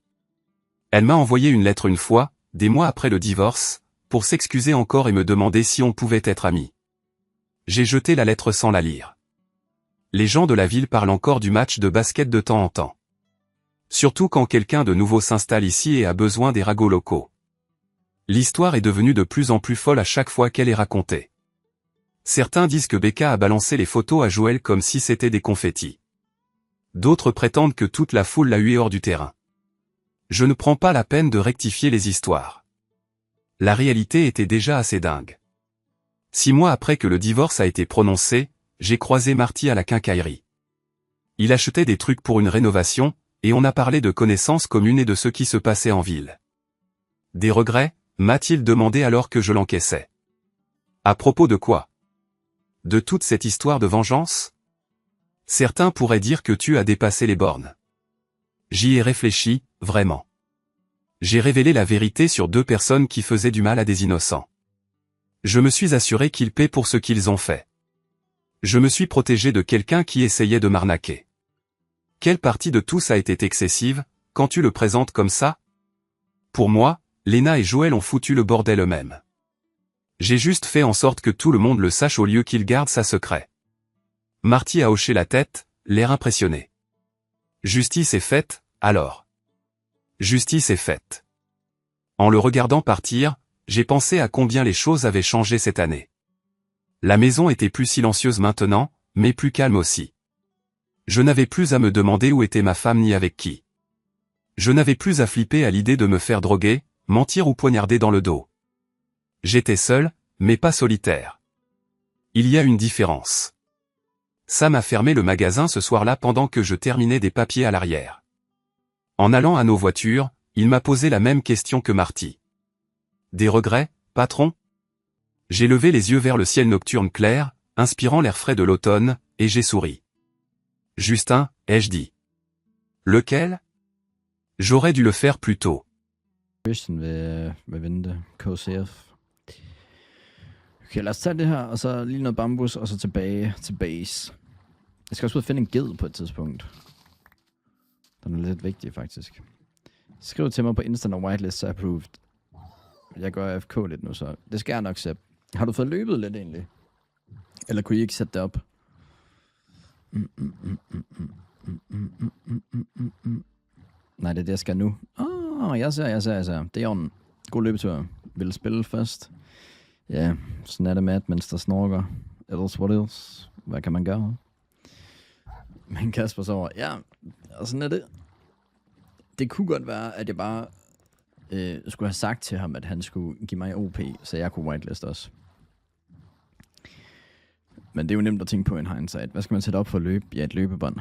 Elle m'a envoyé une lettre une fois, des mois après le divorce, pour s'excuser encore et me demander si on pouvait être amis. J'ai jeté la lettre sans la lire. Les gens de la ville parlent encore du match de basket de temps en temps. Surtout quand quelqu'un de nouveau s'installe ici et a besoin des ragots locaux. L'histoire est devenue de plus en plus folle à chaque fois qu'elle est racontée. Certains disent que Becca a balancé les photos à Joel comme si c'était des confettis. D'autres prétendent que toute la foule l'a hué hors du terrain. Je ne prends pas la peine de rectifier les histoires. La réalité était déjà assez dingue. 6 mois après que le divorce a été prononcé, j'ai croisé Marty à la quincaillerie. Il achetait des trucs pour une rénovation, et on a parlé de connaissances communes et de ce qui se passait en ville. Des regrets, m'a-t-il demandé alors que je l'encaissais. À propos de quoi? De toute cette histoire de vengeance? Certains pourraient dire que tu as dépassé les bornes. J'y ai réfléchi, vraiment. J'ai révélé la vérité sur 2 personnes qui faisaient du mal à des innocents. Je me suis assuré qu'ils paient pour ce qu'ils ont fait. Je me suis protégé de quelqu'un qui essayait de m'arnaquer. Quelle partie de tout ça était excessive, quand tu le présentes comme ça? Pour moi, Lena et Joel ont foutu le bordel eux-mêmes. J'ai juste fait en sorte que tout le monde le sache au lieu qu'il garde ça secret. Marty a hoché la tête, l'air impressionné. Justice est faite, alors. Justice est faite. En le regardant partir, j'ai pensé à combien les choses avaient changé cette année. La maison était plus silencieuse maintenant, mais plus calme aussi. Je n'avais plus à me demander où était ma femme ni avec qui. Je n'avais plus à flipper à l'idée de me faire droguer, mentir ou poignarder dans le dos. J'étais seul, mais pas solitaire. Il y a une différence. Sam a fermé le magasin ce soir-là pendant que je terminais des papiers à l'arrière. En allant à nos voitures, il m'a posé la même question que Marty. Des regrets, patron? J'ai levé les yeux vers le ciel nocturne clair, inspirant l'air frais de l'automne, et j'ai souri. Justin, ai-je dit. Lequel? J'aurais dû le faire plus tôt. Christian vil vente KCF. Okay, lad os tage det her, og så lige noget bambus, og så tilbage til base. Jeg skal også ud og finde en ged på et tidspunkt. Den er lidt vigtig, faktisk. Skriv til mig på Insta, når whitelist er approved. Jeg går AFK lidt nu, så det skal jeg nok sætte. Har du fået løbet lidt egentlig? Eller kunne I ikke sætte det op? Nej, det er det, jeg skal nu. Jeg ser. Det er jo en god løbetur. Vil spille først. Ja, sådan er det med, mens der snorker. Ellers what else? Hvad kan man gøre? Men Kasper sover. Ja, og sådan er det. Det kunne godt være, at jeg bare skulle have sagt til ham, at han skulle give mig OP, så jeg kunne whitelist også. Men det er jo nemt at tænke på en hindsight. Hvad skal man sætte op for at løbe? Ja, et løbebånd.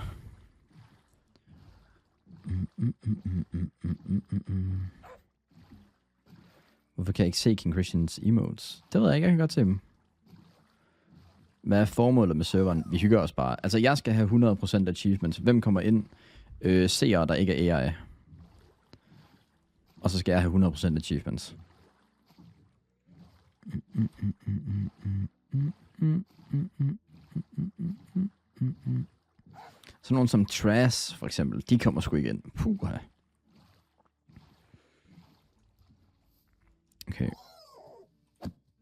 Hvorfor kan jeg ikke se King Christians emotes? Det ved jeg ikke, jeg kan godt se dem. Hvad er formålet med serveren? Vi hygger os bare. Altså, jeg skal have 100% achievements. Hvem kommer ind? Seere, der ikke er AI. Og så skal jeg have 100% achievements. Så nogen som Trash, for eksempel, de kommer sgu ikke ind. Puha. Okay.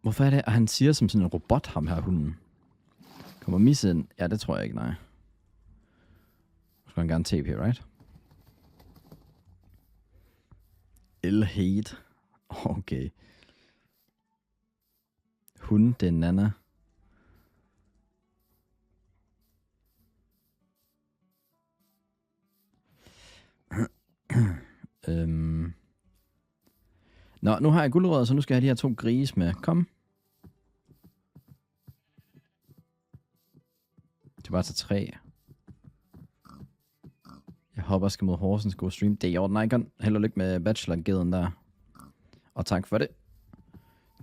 Hvorfor er det, at han siger som sådan en robot, ham her hunden? Kommer Miss ind? Ja, det tror jeg ikke, nej. Så skal han gerne TP, right? L-hate. Okay. Hun, det er Nana. Nå, nu har jeg guldrødder, så nu skal jeg have de her 2 grise med. Kom. Det var så 3. Jeg Hopper skal mod Horsens, god stream. Det er i orden, Icon. Held og lykke med bachelor-geden der. Og tak for det.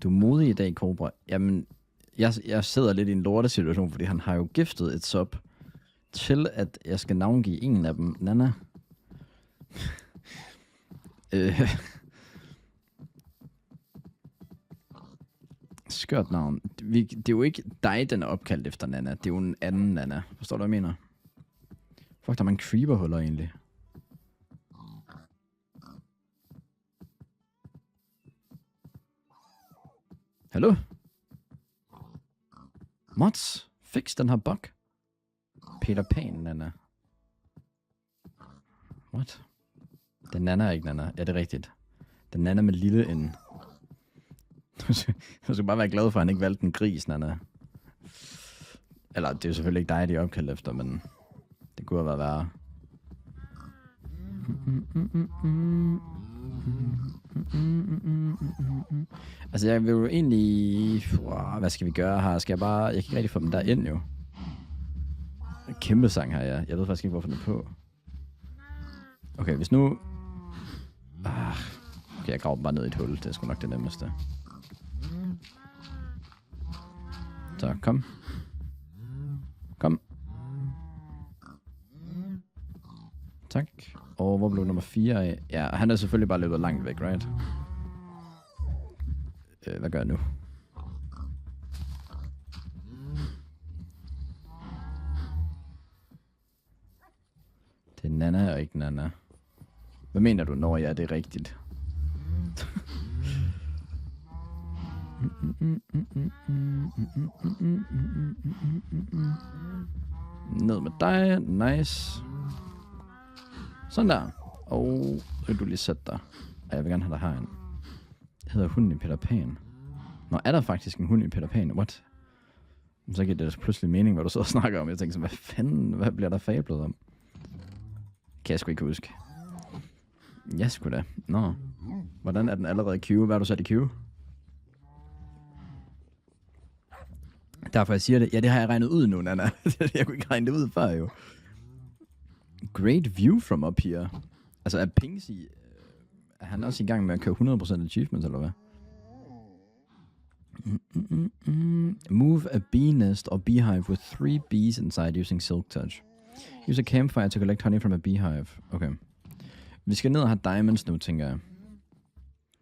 Du er modig i dag, Cobra. Jamen, jeg sidder lidt i en lortesituation, fordi han har jo giftet et sub til, at jeg skal navngive en af dem. Nana. Skørt navn. Det er jo ikke dig, den er opkaldt efter, Nana. Det er jo en anden Nana. Forstår du, hvad jeg mener? Fuck, der er mange creeperhuller egentlig. Hallo? Mods, fix den her bug. Peter Pan, Nana. What? Den Nana er ikke Nana. Ja, det er rigtigt. Den Nana med lille N. Du skal bare være glad for, at han ikke valgte en gris, Nana. Eller, det er jo selvfølgelig ikke dig, de er opkaldt efter, men det kunne have været værre. Altså, jeg vil jo egentlig... hvad skal vi gøre her? Skal jeg bare... Jeg kan ikke rigtig få dem der ind, jo. En kæmpe sang her, ja. Jeg ved faktisk ikke, hvorfor den er på. Okay, hvis nu... okay, jeg graver bare ned i et hul. Det er sgu nok det nemmeste. Så, kom. Kom. Tak. Og hvor blev nummer 4 af? Ja, han er selvfølgelig bare løbet langt væk, right? Hvad gør jeg nu? Det er Nana og ikke Nana. Hvad mener du, når det er rigtigt? Ned med dig. Nice. Sådan der. Og så kan du lige sætte dig. Jeg vil gerne have dig herinde. Det hedder hunden i Peter Pan. Nå, er der faktisk en hund i Peter Pan? What? Så giver det pludselig mening, hvad du sidder og snakker om. Jeg tænker så, hvad fanden? Hvad bliver der fablet om? Kan jeg sgu ikke huske. Ja, sgu da. Nå. Hvordan er den allerede i queue? Hvad har du sat i queue? Derfor jeg siger det. Ja, det har jeg regnet ud nu, Nana. Jeg kunne ikke regne det ud før, jo. Great view from up here. Altså, er Pingsy... Er han også i gang med at køre 100% achievements, eller hvad? Move a bee nest or beehive with 3 bees inside using silk touch. Use a campfire to collect honey from a beehive. Okay. Vi skal ned og have diamonds nu, tænker jeg.